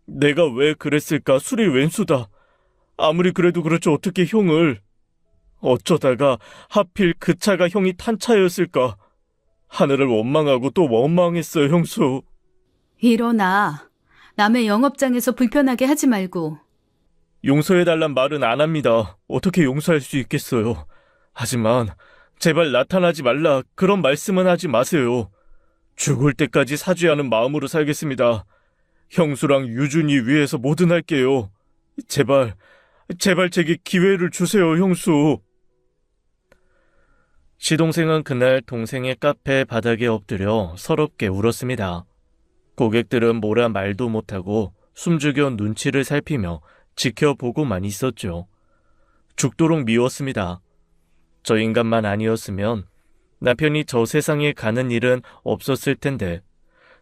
내가 왜 그랬을까? 술이 웬수다. 아무리 그래도 그렇지 어떻게 형을... 어쩌다가 하필 그 차가 형이 탄 차였을까? 하늘을 원망하고 또 원망했어요, 형수. 일어나. 남의 영업장에서 불편하게 하지 말고. 용서해달란 말은 안 합니다. 어떻게 용서할 수 있겠어요. 하지만 제발 나타나지 말라, 그런 말씀은 하지 마세요. 죽을 때까지 사죄하는 마음으로 살겠습니다. 형수랑 유준이 위해서 뭐든 할게요. 제발 제게 기회를 주세요, 형수. 시동생은 그날 동생의 카페 바닥에 엎드려 서럽게 울었습니다. 고객들은 뭐라 말도 못하고 숨죽여 눈치를 살피며 지켜보고만 있었죠. 죽도록 미웠습니다. 저 인간만 아니었으면 남편이 저 세상에 가는 일은 없었을 텐데,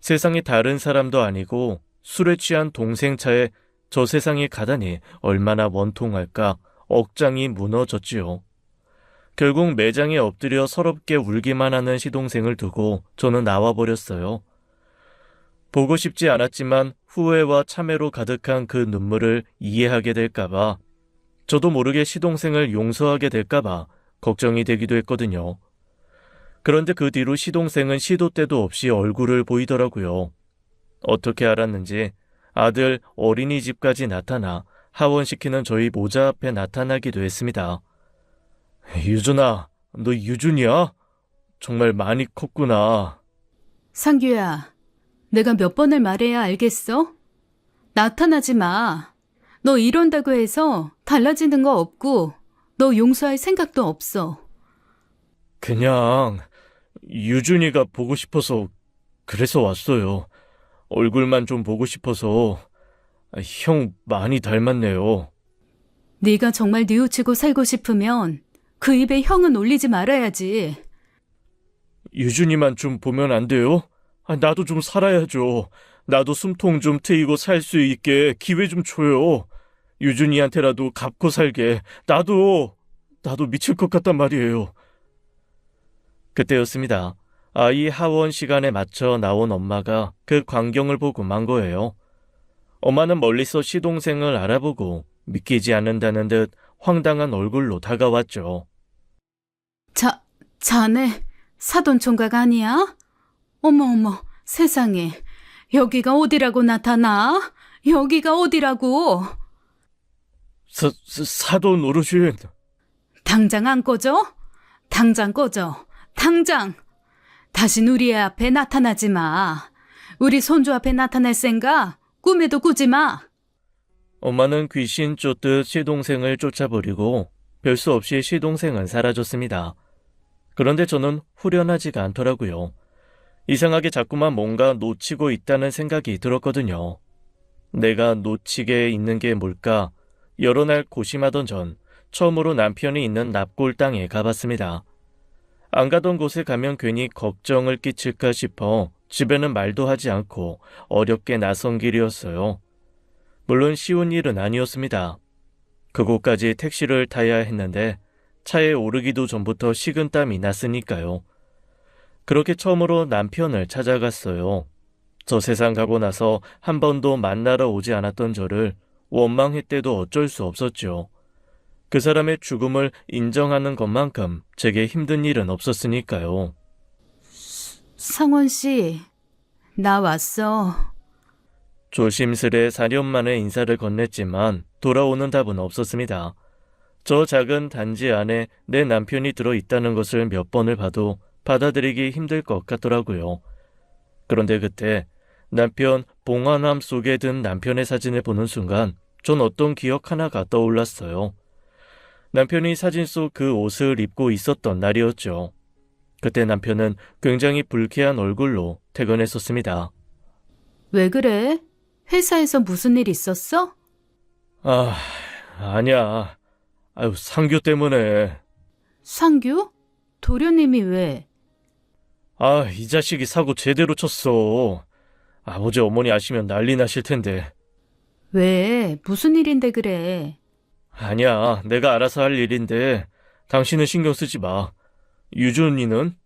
세상에 다른 사람도 아니고 술에 취한 동생 차에 저 세상에 가다니 얼마나 원통할까 억장이 무너졌지요. 결국 매장에 엎드려 서럽게 울기만 하는 시동생을 두고 저는 나와버렸어요. 보고 싶지 않았지만 후회와 참회로 가득한 그 눈물을 이해하게 될까봐, 저도 모르게 시동생을 용서하게 될까봐 걱정이 되기도 했거든요. 그런데 그 뒤로 시동생은 시도 때도 없이 얼굴을 보이더라고요. 어떻게 알았는지 아들 어린이집까지 나타나 하원시키는 저희 모자 앞에 나타나기도 했습니다. 유준아, 너 유준이야? 정말 많이 컸구나. 상규야, 내가 몇 번을 말해야 알겠어? 나타나지 마. 너 이런다고 해서 달라지는 거 없고 너 용서할 생각도 없어. 그냥 유준이가 보고 싶어서 그래서 왔어요. 얼굴만 좀 보고 싶어서. 형 많이 닮았네요. 네가 정말 뉘우치고 살고 싶으면 그 입에 형은 올리지 말아야지. 유준이만 좀 보면 안 돼요? 나도 좀 살아야죠. 나도 숨통 좀 트이고 살 수 있게 기회 좀 줘요. 유준이한테라도 갚고 살게. 나도 미칠 것 같단 말이에요. 그때였습니다. 아이 하원 시간에 맞춰 나온 엄마가 그 광경을 보고 만 거예요. 엄마는 멀리서 시동생을 알아보고 믿기지 않는다는 듯 황당한 얼굴로 다가왔죠. 자네 사돈 총각 아니야? 어머, 세상에. 여기가 어디라고 나타나? 여기가 어디라고? 사돈 어르신. 당장 안 꺼져? 당장 꺼져. 당장! 다신 우리 애 앞에 나타나지 마. 우리 손주 앞에 나타날 생각 꿈에도 꾸지 마. 엄마는 귀신 쫓듯 시동생을 쫓아버리고 별 수 없이 시동생은 사라졌습니다. 그런데 저는 후련하지가 않더라고요. 이상하게 자꾸만 뭔가 놓치고 있다는 생각이 들었거든요. 내가 놓치게 있는 게 뭘까? 여러 날 고심하던 전 처음으로 남편이 있는 납골 땅에 가봤습니다. 안 가던 곳에 가면 괜히 걱정을 끼칠까 싶어 집에는 말도 하지 않고 어렵게 나선 길이었어요. 물론 쉬운 일은 아니었습니다. 그곳까지 택시를 타야 했는데 차에 오르기도 전부터 식은땀이 났으니까요. 그렇게 처음으로 남편을 찾아갔어요. 저 세상 가고 나서 한 번도 만나러 오지 않았던 저를 원망했대도 어쩔 수 없었죠. 그 사람의 죽음을 인정하는 것만큼 제게 힘든 일은 없었으니까요. 상원 씨, 나 왔어. 조심스레 4년 만에 인사를 건넸지만 돌아오는 답은 없었습니다. 저 작은 단지 안에 내 남편이 들어있다는 것을 몇 번을 봐도 받아들이기 힘들 것 같더라고요. 그런데 그때 남편 봉화남 속에 든 남편의 사진을 보는 순간 전 어떤 기억 하나가 떠올랐어요. 남편이 사진 속 그 옷을 입고 있었던 날이었죠. 그때 남편은 굉장히 불쾌한 얼굴로 퇴근했었습니다. 왜 그래? 회사에서 무슨 일 있었어? 아니야. 상규 때문에. 상규? 도련님이 왜? 이 자식이 사고 제대로 쳤어. 아버지 어머니 아시면 난리 나실 텐데. 왜? 무슨 일인데 그래? 아니야, 내가 알아서 할 일인데 당신은 신경 쓰지 마. 유준이는?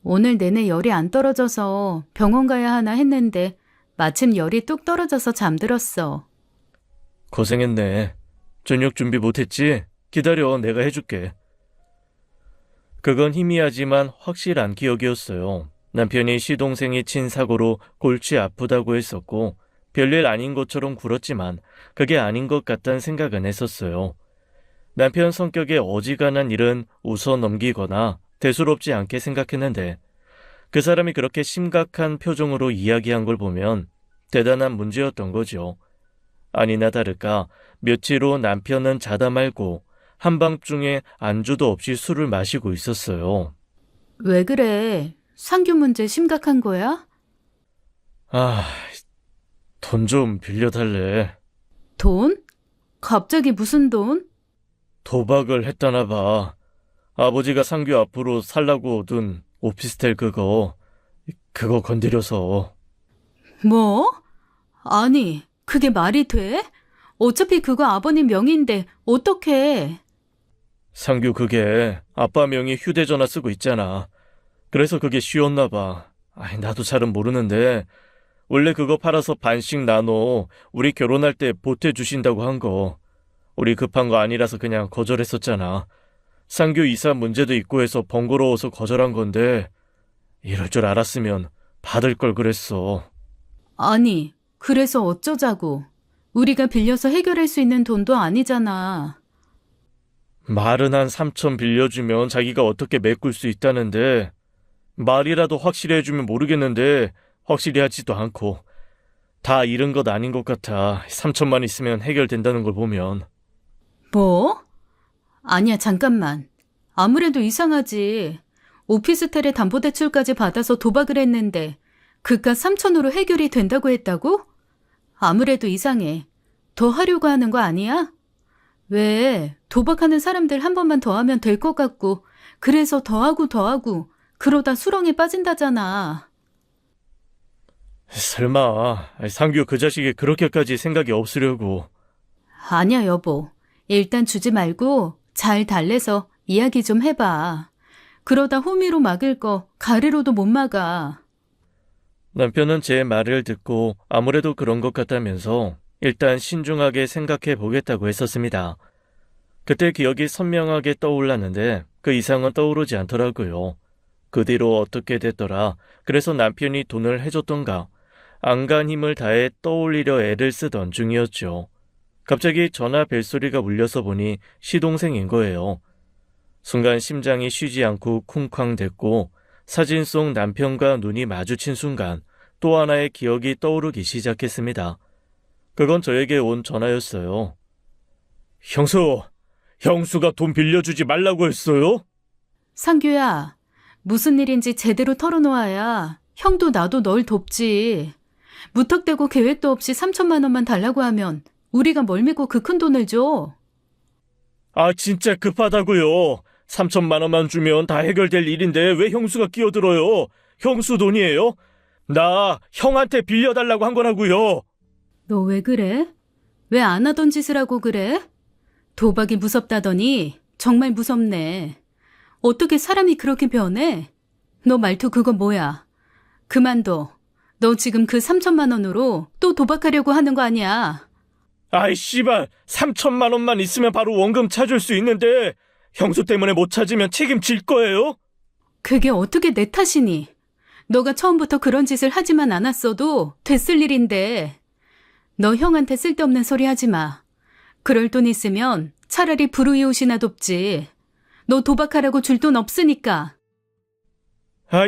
오늘 내내 열이 안 떨어져서 병원 가야 하나 했는데 마침 열이 뚝 떨어져서 잠들었어. 고생했네. 저녁 준비 못했지? 기다려, 내가 해줄게. 그건 희미하지만 확실한 기억이었어요. 남편이 시동생이 친 사고로 골치 아프다고 했었고 별일 아닌 것처럼 굴었지만 그게 아닌 것 같다는 생각은 했었어요. 남편 성격에 어지간한 일은 웃어 넘기거나 대수롭지 않게 생각했는데 그 사람이 그렇게 심각한 표정으로 이야기한 걸 보면 대단한 문제였던 거죠. 아니나 다를까 며칠 후 남편은 자다 말고 한밤중에 안주도 없이 술을 마시고 있었어요. 왜 그래? 상규 문제 심각한 거야? 돈 좀 빌려달래. 돈? 갑자기 무슨 돈? 도박을 했다나 봐. 아버지가 상규 앞으로 살라고 둔 오피스텔 그거 건드려서. 뭐? 아니, 그게 말이 돼? 어차피 그거 아버님 명의인데 어떡해? 상규 그게 아빠 명의 휴대전화 쓰고 있잖아. 그래서 그게 쉬웠나 봐. 나도 잘은 모르는데 원래 그거 팔아서 반씩 나눠 우리 결혼할 때 보태주신다고 한 거. 우리 급한 거 아니라서 그냥 거절했었잖아. 상규 이사 문제도 있고 해서 번거로워서 거절한 건데 이럴 줄 알았으면 받을 걸 그랬어. 아니, 그래서 어쩌자고. 우리가 빌려서 해결할 수 있는 돈도 아니잖아. 말은 한 3천 빌려주면 자기가 어떻게 메꿀 수 있다는데 말이라도 확실히 해주면 모르겠는데 확실히 하지도 않고 다 잃은 것 아닌 것 같아. 3천만 있으면 해결된다는 걸 보면. 뭐? 아니야, 잠깐만. 아무래도 이상하지. 오피스텔에 담보대출까지 받아서 도박을 했는데 그깟 3천으로 해결이 된다고 했다고? 아무래도 이상해. 더 하려고 하는 거 아니야? 왜 도박하는 사람들 한 번만 더 하면 될 것 같고 그래서 더하고 그러다 수렁에 빠진다잖아. 설마 상규 그 자식이 그렇게까지 생각이 없으려고. 아니야, 여보. 일단 주지 말고 잘 달래서 이야기 좀 해봐. 그러다 호미로 막을 거 가래로도 못 막아. 남편은 제 말을 듣고 아무래도 그런 것 같다면서 일단 신중하게 생각해 보겠다고 했었습니다. 그때 기억이 선명하게 떠올랐는데 그 이상은 떠오르지 않더라고요. 그 뒤로 어떻게 됐더라. 그래서 남편이 돈을 해줬던가 안간 힘을 다해 떠올리려 애를 쓰던 중이었죠. 갑자기 전화 벨소리가 울려서 보니 시동생인 거예요. 순간 심장이 쉬지 않고 쿵쾅댔고 사진 속 남편과 눈이 마주친 순간 또 하나의 기억이 떠오르기 시작했습니다. 그건 저에게 온 전화였어요. 형수가 돈 빌려주지 말라고 했어요? 상규야, 무슨 일인지 제대로 털어놓아야 형도 나도 널 돕지. 무턱대고 계획도 없이 3천만 원만 달라고 하면 우리가 뭘 믿고 그 큰 돈을 줘? 진짜 급하다고요. 3천만 원만 주면 다 해결될 일인데 왜 형수가 끼어들어요? 형수 돈이에요? 나 형한테 빌려달라고 한 거라고요. 너 왜 그래? 왜 안 하던 짓을 하고 그래? 도박이 무섭다더니 정말 무섭네. 어떻게 사람이 그렇게 변해? 너 말투 그거 뭐야? 그만둬. 너 지금 그 3천만 원으로 또 도박하려고 하는 거 아니야? 씨발 3천만 원만 있으면 바로 원금 찾을 수 있는데 형수 때문에 못 찾으면 책임질 거예요? 그게 어떻게 내 탓이니? 너가 처음부터 그런 짓을 하지만 않았어도 됐을 일인데. 너 형한테 쓸데없는 소리 하지 마. 그럴 돈 있으면 차라리 불우이웃이나 돕지. 너 도박하라고 줄 돈 없으니까.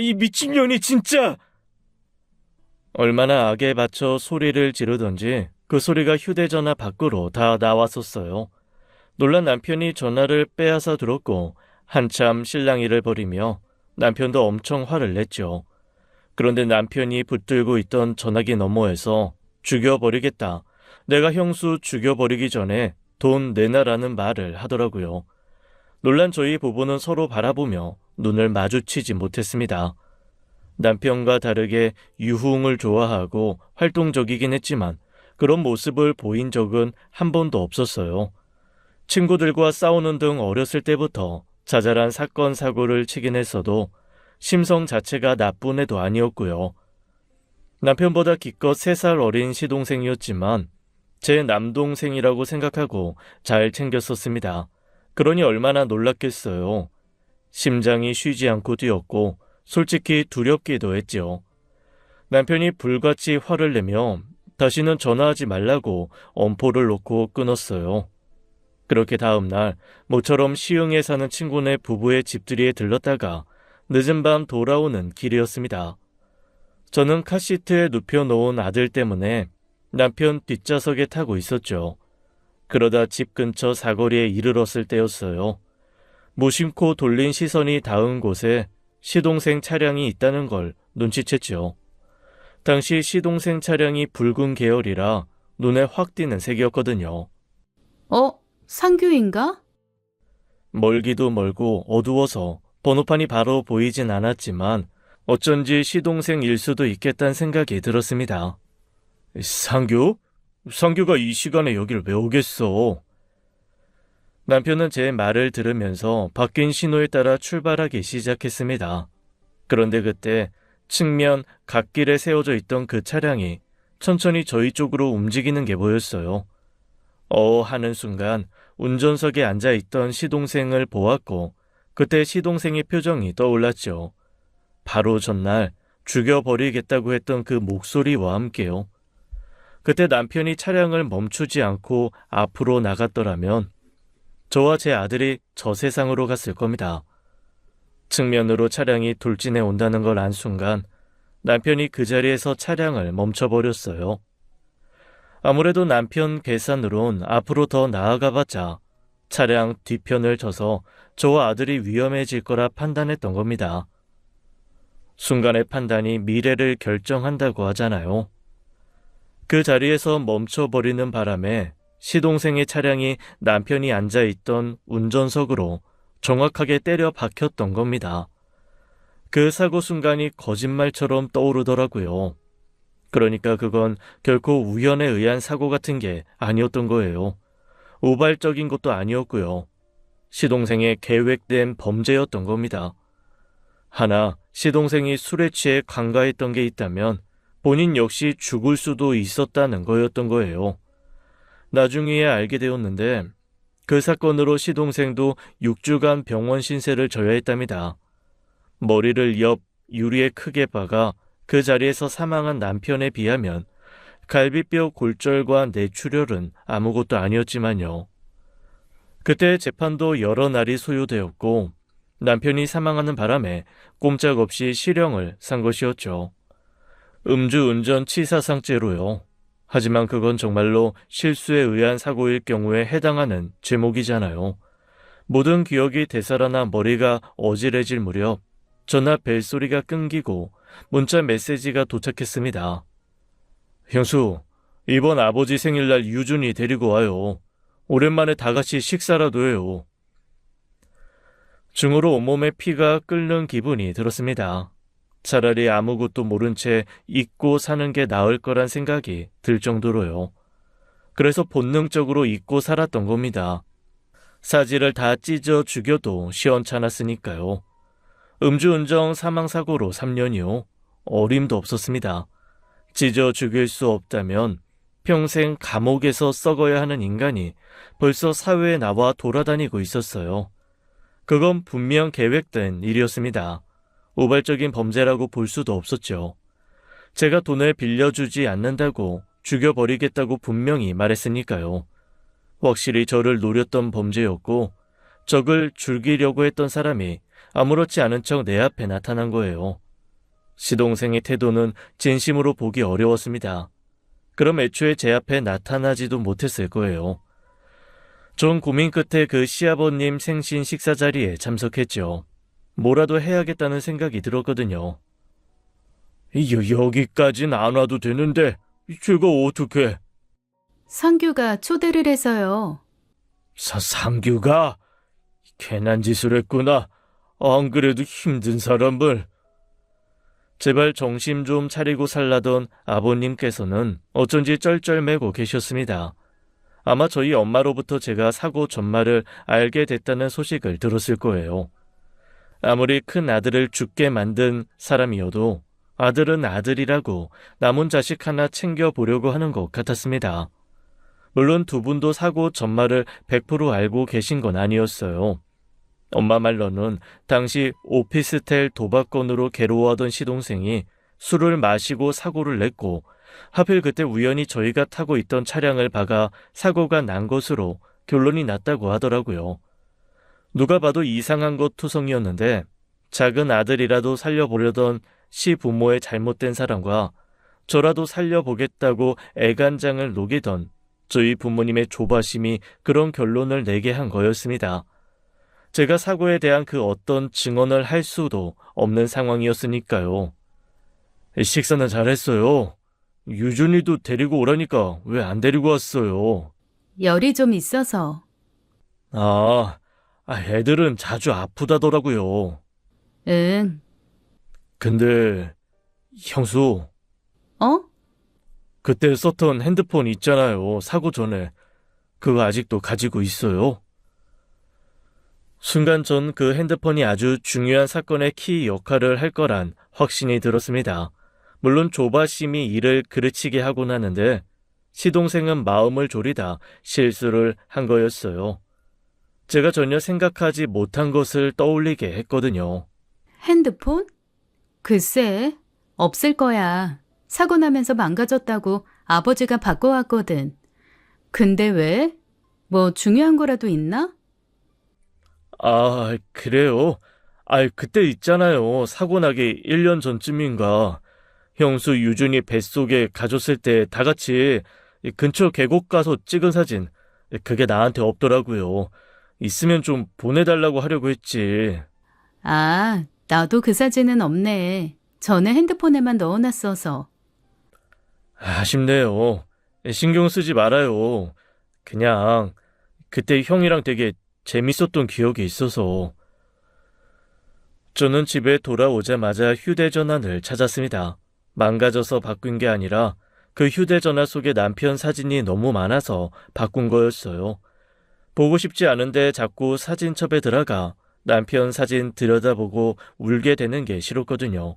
이 미친년이 진짜. 얼마나 악에 받쳐 소리를 지르던지 그 소리가 휴대전화 밖으로 다 나왔었어요. 놀란 남편이 전화를 빼앗아 들었고 한참 실랑이를 벌이며 남편도 엄청 화를 냈죠. 그런데 남편이 붙들고 있던 전화기 너머에서 죽여버리겠다. 내가 형수 죽여버리기 전에 돈 내놔라는 말을 하더라고요. 놀란 저희 부부는 서로 바라보며 눈을 마주치지 못했습니다. 남편과 다르게 유흥을 좋아하고 활동적이긴 했지만 그런 모습을 보인 적은 한 번도 없었어요. 친구들과 싸우는 등 어렸을 때부터 자잘한 사건 사고를 치긴 했어도 심성 자체가 나쁜 애도 아니었고요. 남편보다 기껏 3살 어린 시동생이었지만 제 남동생이라고 생각하고 잘 챙겼었습니다. 그러니 얼마나 놀랐겠어요. 심장이 쉬지 않고 뛰었고 솔직히 두렵기도 했죠. 남편이 불같이 화를 내며 다시는 전화하지 말라고 엄포를 놓고 끊었어요. 그렇게 다음 날 모처럼 시흥에 사는 친구네 부부의 집들이에 들렀다가 늦은 밤 돌아오는 길이었습니다. 저는 카시트에 눕혀놓은 아들 때문에 남편 뒷좌석에 타고 있었죠. 그러다 집 근처 사거리에 이르렀을 때였어요. 무심코 돌린 시선이 닿은 곳에 시동생 차량이 있다는 걸 눈치챘죠. 당시 시동생 차량이 붉은 계열이라 눈에 확 띄는 색이었거든요. 상규인가? 멀기도 멀고 어두워서 번호판이 바로 보이진 않았지만 어쩐지 시동생일 수도 있겠다는 생각이 들었습니다. 상규? 상규가 이 시간에 여길 왜 오겠어? 남편은 제 말을 들으면서 바뀐 신호에 따라 출발하기 시작했습니다. 그런데 그때 측면 갓길에 세워져 있던 그 차량이 천천히 저희 쪽으로 움직이는 게 보였어요. 하는 순간 운전석에 앉아있던 시동생을 보았고 그때 시동생의 표정이 떠올랐죠. 바로 전날 죽여버리겠다고 했던 그 목소리와 함께요. 그때 남편이 차량을 멈추지 않고 앞으로 나갔더라면 저와 제 아들이 저 세상으로 갔을 겁니다. 측면으로 차량이 돌진해 온다는 걸 안 순간 남편이 그 자리에서 차량을 멈춰버렸어요. 아무래도 남편 계산으론 앞으로 더 나아가봤자 차량 뒤편을 져서 저와 아들이 위험해질 거라 판단했던 겁니다. 순간의 판단이 미래를 결정한다고 하잖아요. 그 자리에서 멈춰버리는 바람에 시동생의 차량이 남편이 앉아있던 운전석으로 정확하게 때려 박혔던 겁니다. 그 사고 순간이 거짓말처럼 떠오르더라고요. 그러니까 그건 결코 우연에 의한 사고 같은 게 아니었던 거예요. 우발적인 것도 아니었고요. 시동생의 계획된 범죄였던 겁니다. 하나, 시동생이 술에 취해 간과했던 게 있다면 본인 역시 죽을 수도 있었다는 거였던 거예요. 나중에야 알게 되었는데 그 사건으로 시동생도 6주간 병원 신세를 져야 했답니다. 머리를 옆 유리에 크게 박아 그 자리에서 사망한 남편에 비하면 갈비뼈 골절과 뇌출혈은 아무것도 아니었지만요. 그때 재판도 여러 날이 소요되었고 남편이 사망하는 바람에 꼼짝없이 실형을 산 것이었죠. 음주운전 치사상죄로요. 하지만 그건 정말로 실수에 의한 사고일 경우에 해당하는 제목이잖아요. 모든 기억이 되살아나 머리가 어지러질 무렵 전화 벨소리가 끊기고 문자 메시지가 도착했습니다. 형수, 이번 아버지 생일날 유준이 데리고 와요. 오랜만에 다 같이 식사라도 해요. 중으로 온몸에 피가 끓는 기분이 들었습니다. 차라리 아무것도 모른 채 잊고 사는 게 나을 거란 생각이 들 정도로요. 그래서 본능적으로 잊고 살았던 겁니다. 사지를 다 찢어 죽여도 시원찮았으니까요. 음주운전 사망사고로 3년이요. 어림도 없었습니다. 찢어 죽일 수 없다면 평생 감옥에서 썩어야 하는 인간이 벌써 사회에 나와 돌아다니고 있었어요. 그건 분명 계획된 일이었습니다. 우발적인 범죄라고 볼 수도 없었죠. 제가 돈을 빌려주지 않는다고 죽여버리겠다고 분명히 말했으니까요. 확실히 저를 노렸던 범죄였고 적을 죽이려고 했던 사람이 아무렇지 않은 척 내 앞에 나타난 거예요. 시동생의 태도는 진심으로 보기 어려웠습니다. 그럼 애초에 제 앞에 나타나지도 못했을 거예요. 전 고민 끝에 그 시아버님 생신 식사 자리에 참석했죠. 뭐라도 해야겠다는 생각이 들었거든요. 여기까진 안 와도 되는데 제가 어떻게? 상규가 초대를 해서요. 상규가? 괜한 짓을 했구나. 안 그래도 힘든 사람을. 제발 정신 좀 차리고 살라던 아버님께서는 어쩐지 쩔쩔매고 계셨습니다. 아마 저희 엄마로부터 제가 사고 전말을 알게 됐다는 소식을 들었을 거예요. 아무리 큰 아들을 죽게 만든 사람이어도 아들은 아들이라고 남은 자식 하나 챙겨보려고 하는 것 같았습니다. 물론 두 분도 사고 전말을 100% 알고 계신 건 아니었어요. 엄마 말로는 당시 오피스텔 도박건으로 괴로워하던 시동생이 술을 마시고 사고를 냈고 하필 그때 우연히 저희가 타고 있던 차량을 박아 사고가 난 것으로 결론이 났다고 하더라고요. 누가 봐도 이상한 것 투성이었는데 작은 아들이라도 살려보려던 시부모의 잘못된 사랑과 저라도 살려보겠다고 애간장을 녹이던 저희 부모님의 조바심이 그런 결론을 내게 한 거였습니다. 제가 사고에 대한 그 어떤 증언을 할 수도 없는 상황이었으니까요. 식사는 잘했어요. 유준이도 데리고 오라니까 왜 안 데리고 왔어요? 열이 좀 있어서. 애들은 자주 아프다더라고요. 응. 근데 형수, 어? 그때 썼던 핸드폰 있잖아요. 사고 전에. 그거 아직도 가지고 있어요? 순간 전 그 핸드폰이 아주 중요한 사건의 키 역할을 할 거란 확신이 들었습니다. 물론 조바심이 이를 그르치게 하곤 하는데 시동생은 마음을 졸이다 실수를 한 거였어요. 제가 전혀 생각하지 못한 것을 떠올리게 했거든요. 핸드폰? 글쎄, 없을 거야. 사고 나면서 망가졌다고 아버지가 바꿔왔거든. 근데 왜? 뭐 중요한 거라도 있나? 아, 그래요? 그때 있잖아요. 사고 나기 1년 전쯤인가. 형수 유준이 뱃속에 가졌을 때 다 같이 이 근처 계곡 가서 찍은 사진. 그게 나한테 없더라고요. 있으면 좀 보내달라고 하려고 했지. 아, 나도 그 사진은 없네. 전에 핸드폰에만 넣어놨어서. 아쉽네요. 신경 쓰지 말아요. 그냥 그때 형이랑 되게 재밌었던 기억이 있어서. 저는 집에 돌아오자마자 휴대전화를 찾았습니다. 망가져서 바꾼 게 아니라 그 휴대전화 속에 남편 사진이 너무 많아서 바꾼 거였어요. 보고 싶지 않은데 자꾸 사진첩에 들어가 남편 사진 들여다보고 울게 되는 게 싫었거든요.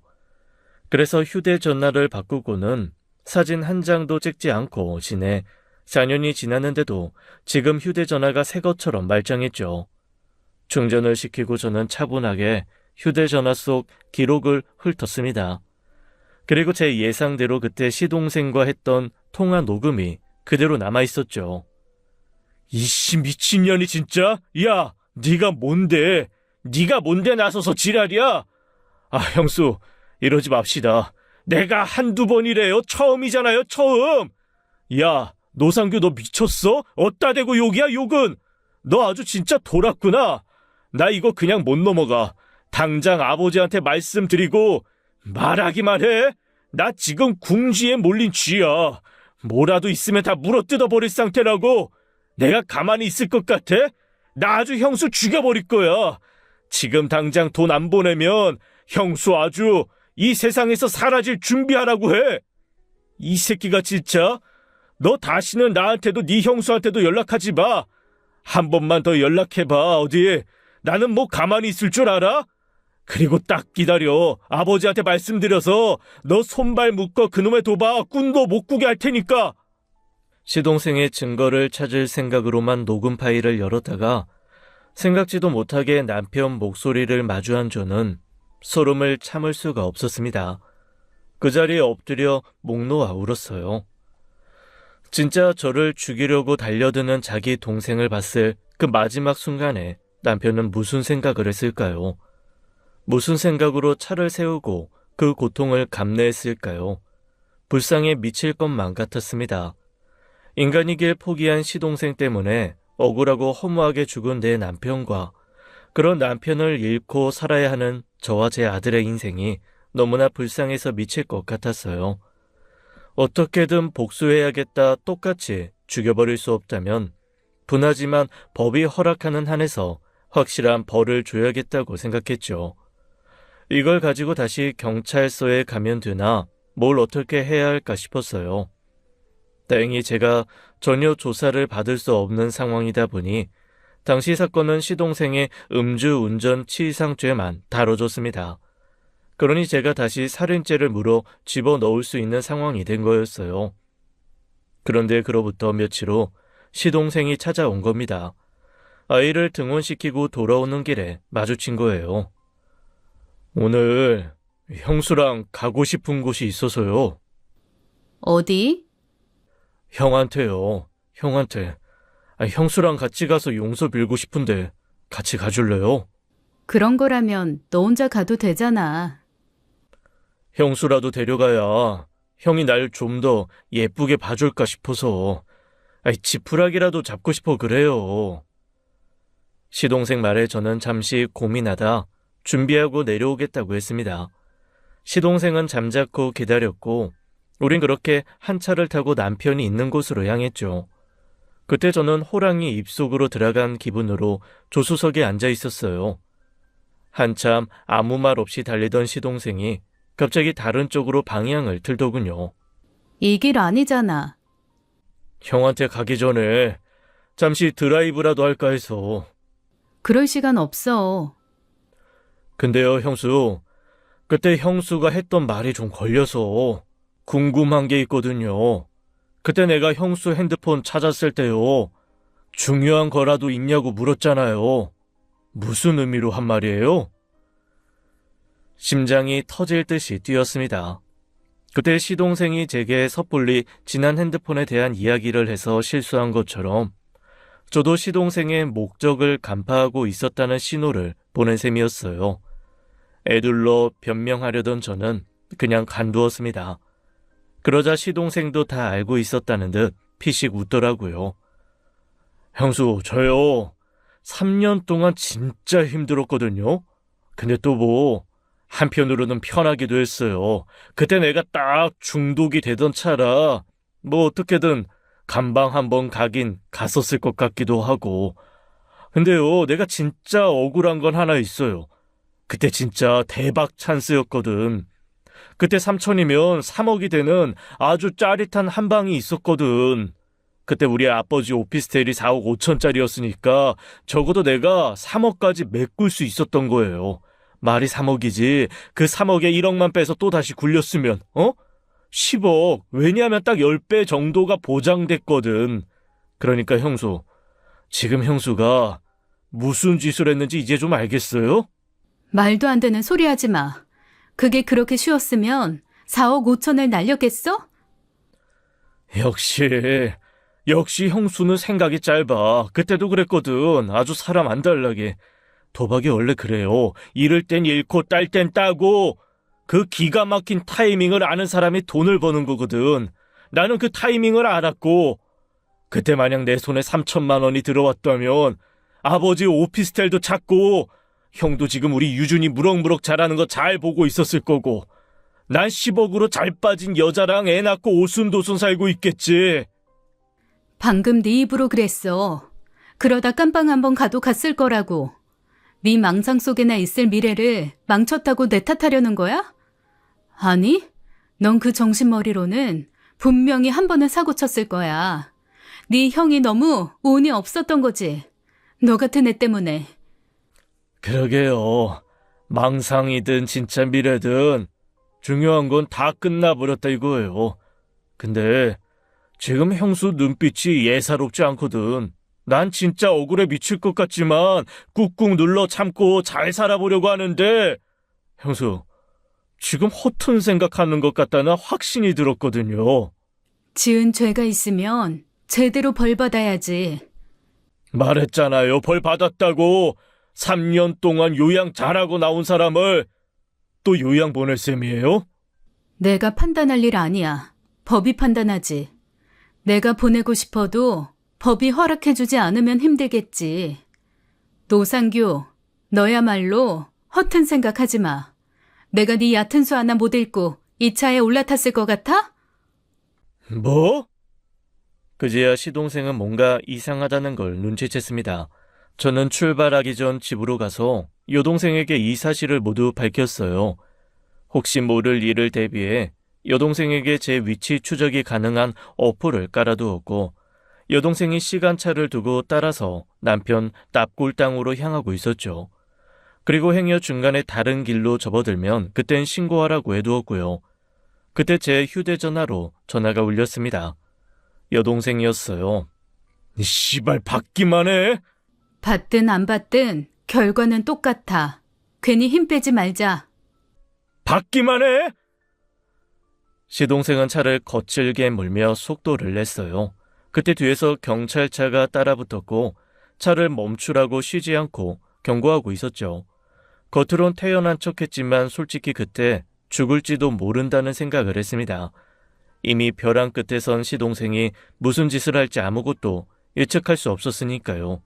그래서 휴대전화를 바꾸고는 사진 한 장도 찍지 않고 지내 4년이 지났는데도 지금 휴대전화가 새 것처럼 말짱했죠. 충전을 시키고 저는 차분하게 휴대전화 속 기록을 훑었습니다. 그리고 제 예상대로 그때 시동생과 했던 통화 녹음이 그대로 남아있었죠. 이씨 미친년이 진짜? 야, 네가 뭔데? 네가 뭔데 나서서 지랄이야? 형수, 이러지 맙시다. 내가 한두 번이래요. 처음이잖아요, 처음. 야, 노상규 너 미쳤어? 어따 대고 욕이야, 욕은. 너 아주 진짜 돌았구나. 나 이거 그냥 못 넘어가. 당장 아버지한테 말씀드리고 말하기만 해. 나 지금 궁지에 몰린 쥐야. 뭐라도 있으면 다 물어뜯어 버릴 상태라고. 내가 가만히 있을 것 같아? 나 아주 형수 죽여버릴 거야. 지금 당장 돈 안 보내면 형수 아주 이 세상에서 사라질 준비하라고 해. 이 새끼가 진짜. 너 다시는 나한테도 네 형수한테도 연락하지 마. 한 번만 더 연락해봐. 어디. 나는 뭐 가만히 있을 줄 알아? 그리고 딱 기다려. 아버지한테 말씀드려서 너 손발 묶어 그놈의 도박 꾼도 못 꾸게 할 테니까. 시동생의 증거를 찾을 생각으로만 녹음 파일을 열었다가 생각지도 못하게 남편 목소리를 마주한 저는 소름을 참을 수가 없었습니다. 그 자리에 엎드려 목 놓아 울었어요. 진짜 저를 죽이려고 달려드는 자기 동생을 봤을 그 마지막 순간에 남편은 무슨 생각을 했을까요? 무슨 생각으로 차를 세우고 그 고통을 감내했을까요? 불쌍해 미칠 것만 같았습니다. 인간이길 포기한 시동생 때문에 억울하고 허무하게 죽은 내 남편과 그런 남편을 잃고 살아야 하는 저와 제 아들의 인생이 너무나 불쌍해서 미칠 것 같았어요. 어떻게든 복수해야겠다 똑같이 죽여버릴 수 없다면 분하지만 법이 허락하는 한에서 확실한 벌을 줘야겠다고 생각했죠. 이걸 가지고 다시 경찰서에 가면 되나 뭘 어떻게 해야 할까 싶었어요. 다행히 제가 전혀 조사를 받을 수 없는 상황이다 보니 당시 사건은 시동생의 음주운전 치상죄만 다뤄줬습니다. 그러니 제가 다시 살인죄를 물어 집어넣을 수 있는 상황이 된 거였어요. 그런데 그로부터 며칠 후 시동생이 찾아온 겁니다. 아이를 등원시키고 돌아오는 길에 마주친 거예요. 오늘 형수랑 가고 싶은 곳이 있어서요. 어디? 형한테요. 형한테. 형수랑 같이 가서 용서 빌고 싶은데 같이 가줄래요? 그런 거라면 너 혼자 가도 되잖아. 형수라도 데려가야 형이 날 좀 더 예쁘게 봐줄까 싶어서. 지푸라기라도 잡고 싶어 그래요. 시동생 말에 저는 잠시 고민하다 준비하고 내려오겠다고 했습니다. 시동생은 잠자코 기다렸고 우린 그렇게 한 차를 타고 남편이 있는 곳으로 향했죠. 그때 저는 호랑이 입속으로 들어간 기분으로 조수석에 앉아 있었어요. 한참 아무 말 없이 달리던 시동생이 갑자기 다른 쪽으로 방향을 틀더군요. 이 길 아니잖아. 형한테 가기 전에 잠시 드라이브라도 할까 해서. 그럴 시간 없어. 근데요, 형수. 그때 형수가 했던 말이 좀 걸려서 궁금한 게 있거든요. 그때 내가 형수 핸드폰 찾았을 때요. 중요한 거라도 있냐고 물었잖아요. 무슨 의미로 한 말이에요? 심장이 터질 듯이 뛰었습니다. 그때 시동생이 제게 섣불리 지난 핸드폰에 대한 이야기를 해서 실수한 것처럼 저도 시동생의 목적을 간파하고 있었다는 신호를 보낸 셈이었어요. 애둘러 변명하려던 저는 그냥 간두었습니다. 그러자 시동생도 다 알고 있었다는 듯 피식 웃더라고요. 형수, 저요. 3년 동안 진짜 힘들었거든요. 근데 또 뭐, 한편으로는 편하기도 했어요. 그때 내가 딱 중독이 되던 차라, 뭐 어떻게든 감방 한번 가긴 갔었을 것 같기도 하고. 근데요, 내가 진짜 억울한 건 하나 있어요. 그때 진짜 대박 찬스였거든. 그때 3천이면 3억이 되는 아주 짜릿한 한 방이 있었거든. 그때 우리 아버지 오피스텔이 4억 5천짜리였으니까 적어도 내가 3억까지 메꿀 수 있었던 거예요. 말이 3억이지. 그 3억에 1억만 빼서 또 다시 굴렸으면 10억. 왜냐하면 딱 10배 정도가 보장됐거든. 그러니까 형수, 지금 형수가 무슨 짓을 했는지 이제 좀 알겠어요? 말도 안 되는 소리 하지 마. 그게 그렇게 쉬웠으면 4억 5천을 날렸겠어? 역시 형수는 생각이 짧아. 그때도 그랬거든. 아주 사람 안 달라게. 도박이 원래 그래요. 잃을 땐 잃고 딸 땐 따고 그 기가 막힌 타이밍을 아는 사람이 돈을 버는 거거든. 나는 그 타이밍을 알았고 그때 만약 내 손에 3천만 원이 들어왔다면 아버지 오피스텔도 찾고 형도 지금 우리 유준이 무럭무럭 자라는 거 잘 보고 있었을 거고 난 10억으로 잘 빠진 여자랑 애 낳고 오순도순 살고 있겠지. 방금 네 입으로 그랬어. 그러다 깜빵 한번 가도 갔을 거라고. 네 망상 속에나 있을 미래를 망쳤다고 내 탓하려는 거야? 아니, 넌 그 정신머리로는 분명히 한 번은 사고 쳤을 거야. 네 형이 너무 운이 없었던 거지. 너 같은 애 때문에. 그러게요. 망상이든 진짜 미래든 중요한 건 다 끝나버렸다 이거예요. 근데 지금 형수 눈빛이 예사롭지 않거든. 난 진짜 억울해 미칠 것 같지만 꾹꾹 눌러 참고 잘 살아보려고 하는데 형수, 지금 허튼 생각하는 것 같다는 확신이 들었거든요. 지은 죄가 있으면 제대로 벌 받아야지. 말했잖아요. 벌 받았다고. 3년 동안 요양 잘하고 나온 사람을 또 요양 보낼 셈이에요? 내가 판단할 일 아니야. 법이 판단하지. 내가 보내고 싶어도 법이 허락해주지 않으면 힘들겠지. 노상규, 너야말로 허튼 생각하지 마. 내가 네 얕은 수 하나 못 읽고 이 차에 올라탔을 것 같아? 뭐? 그제야 시동생은 뭔가 이상하다는 걸 눈치챘습니다. 저는 출발하기 전 집으로 가서 여동생에게 이 사실을 모두 밝혔어요. 혹시 모를 일을 대비해 여동생에게 제 위치 추적이 가능한 어플을 깔아두었고 여동생이 시간차를 두고 따라서 남편 납골당으로 향하고 있었죠. 그리고 행여 중간에 다른 길로 접어들면 그땐 신고하라고 해두었고요. 그때 제 휴대전화로 전화가 울렸습니다. 여동생이었어요. 씨발 받기만 해? 받든 안 받든 결과는 똑같아. 괜히 힘 빼지 말자. 받기만 해? 시동생은 차를 거칠게 몰며 속도를 냈어요. 그때 뒤에서 경찰차가 따라붙었고 차를 멈추라고 쉬지 않고 경고하고 있었죠. 겉으론 태연한 척했지만 솔직히 그때 죽을지도 모른다는 생각을 했습니다. 이미 벼랑 끝에 선 시동생이 무슨 짓을 할지 아무것도 예측할 수 없었으니까요.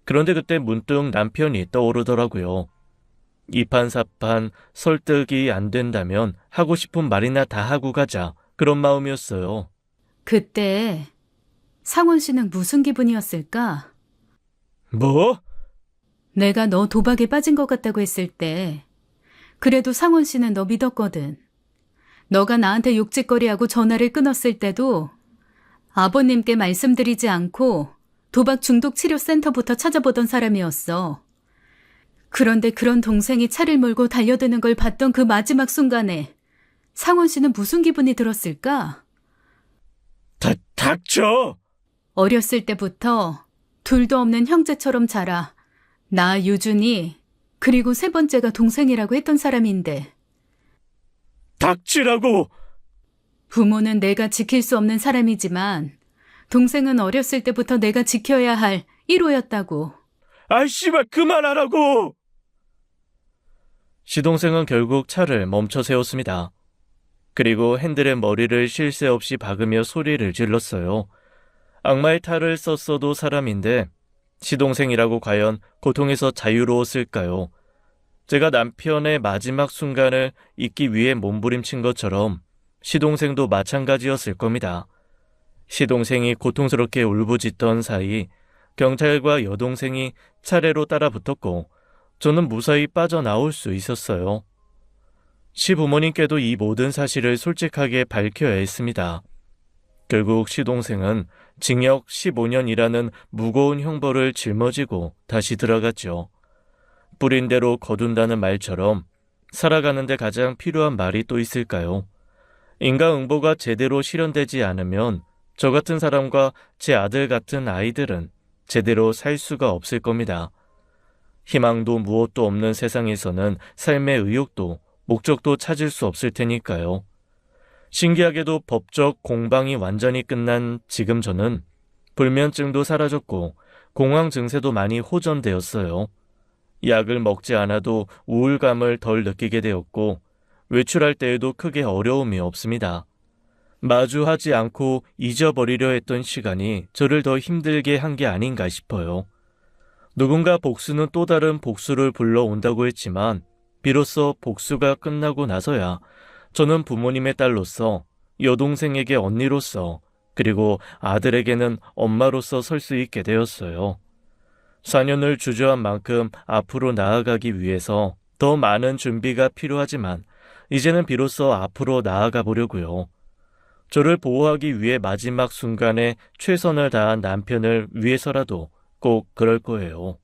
그런데 그때 문득 남편이 떠오르더라고요. 이판사판 설득이 안 된다면 하고 싶은 말이나 다 하고 가자. 그런 마음이었어요. 그때 상원 씨는 무슨 기분이었을까? 뭐? 내가 너 도박에 빠진 것 같다고 했을 때 그래도 상원 씨는 너 믿었거든. 너가 나한테 욕짓거리하고 전화를 끊었을 때도 아버님께 말씀드리지 않고 도박 중독 치료센터부터 찾아보던 사람이었어. 그런데 그런 동생이 차를 몰고 달려드는 걸 봤던 그 마지막 순간에 상원 씨는 무슨 기분이 들었을까? 닥쳐! 어렸을 때부터 둘도 없는 형제처럼 자라 나 유준이 그리고 세 번째가 동생이라고 했던 사람인데 닥치라고! 부모는 내가 지킬 수 없는 사람이지만 동생은 어렸을 때부터 내가 지켜야 할 1호였다고. 아이 씨발 그만하라고! 시동생은 결국 차를 멈춰 세웠습니다. 그리고 핸들에 머리를 쉴 새 없이 박으며 소리를 질렀어요. 악마의 탈을 썼어도 사람인데 시동생이라고 과연 고통에서 자유로웠을까요? 제가 남편의 마지막 순간을 잊기 위해 몸부림친 것처럼 시동생도 마찬가지였을 겁니다. 시동생이 고통스럽게 울부짖던 사이 경찰과 여동생이 차례로 따라붙었고 저는 무사히 빠져나올 수 있었어요. 시부모님께도 이 모든 사실을 솔직하게 밝혀야 했습니다. 결국 시동생은 징역 15년이라는 무거운 형벌을 짊어지고 다시 들어갔죠. 뿌린 대로 거둔다는 말처럼 살아가는데 가장 필요한 말이 또 있을까요? 인과응보가 제대로 실현되지 않으면 저 같은 사람과 제 아들 같은 아이들은 제대로 살 수가 없을 겁니다. 희망도 무엇도 없는 세상에서는 삶의 의욕도 목적도 찾을 수 없을 테니까요. 신기하게도 법적 공방이 완전히 끝난 지금 저는 불면증도 사라졌고 공황 증세도 많이 호전되었어요. 약을 먹지 않아도 우울감을 덜 느끼게 되었고 외출할 때에도 크게 어려움이 없습니다. 마주하지 않고 잊어버리려 했던 시간이 저를 더 힘들게 한 게 아닌가 싶어요. 누군가 복수는 또 다른 복수를 불러온다고 했지만 비로소 복수가 끝나고 나서야 저는 부모님의 딸로서, 여동생에게 언니로서, 그리고 아들에게는 엄마로서 설 수 있게 되었어요. 4년을 주저한 만큼 앞으로 나아가기 위해서 더 많은 준비가 필요하지만 이제는 비로소 앞으로 나아가 보려고요. 저를 보호하기 위해 마지막 순간에 최선을 다한 남편을 위해서라도 꼭 그럴 거예요.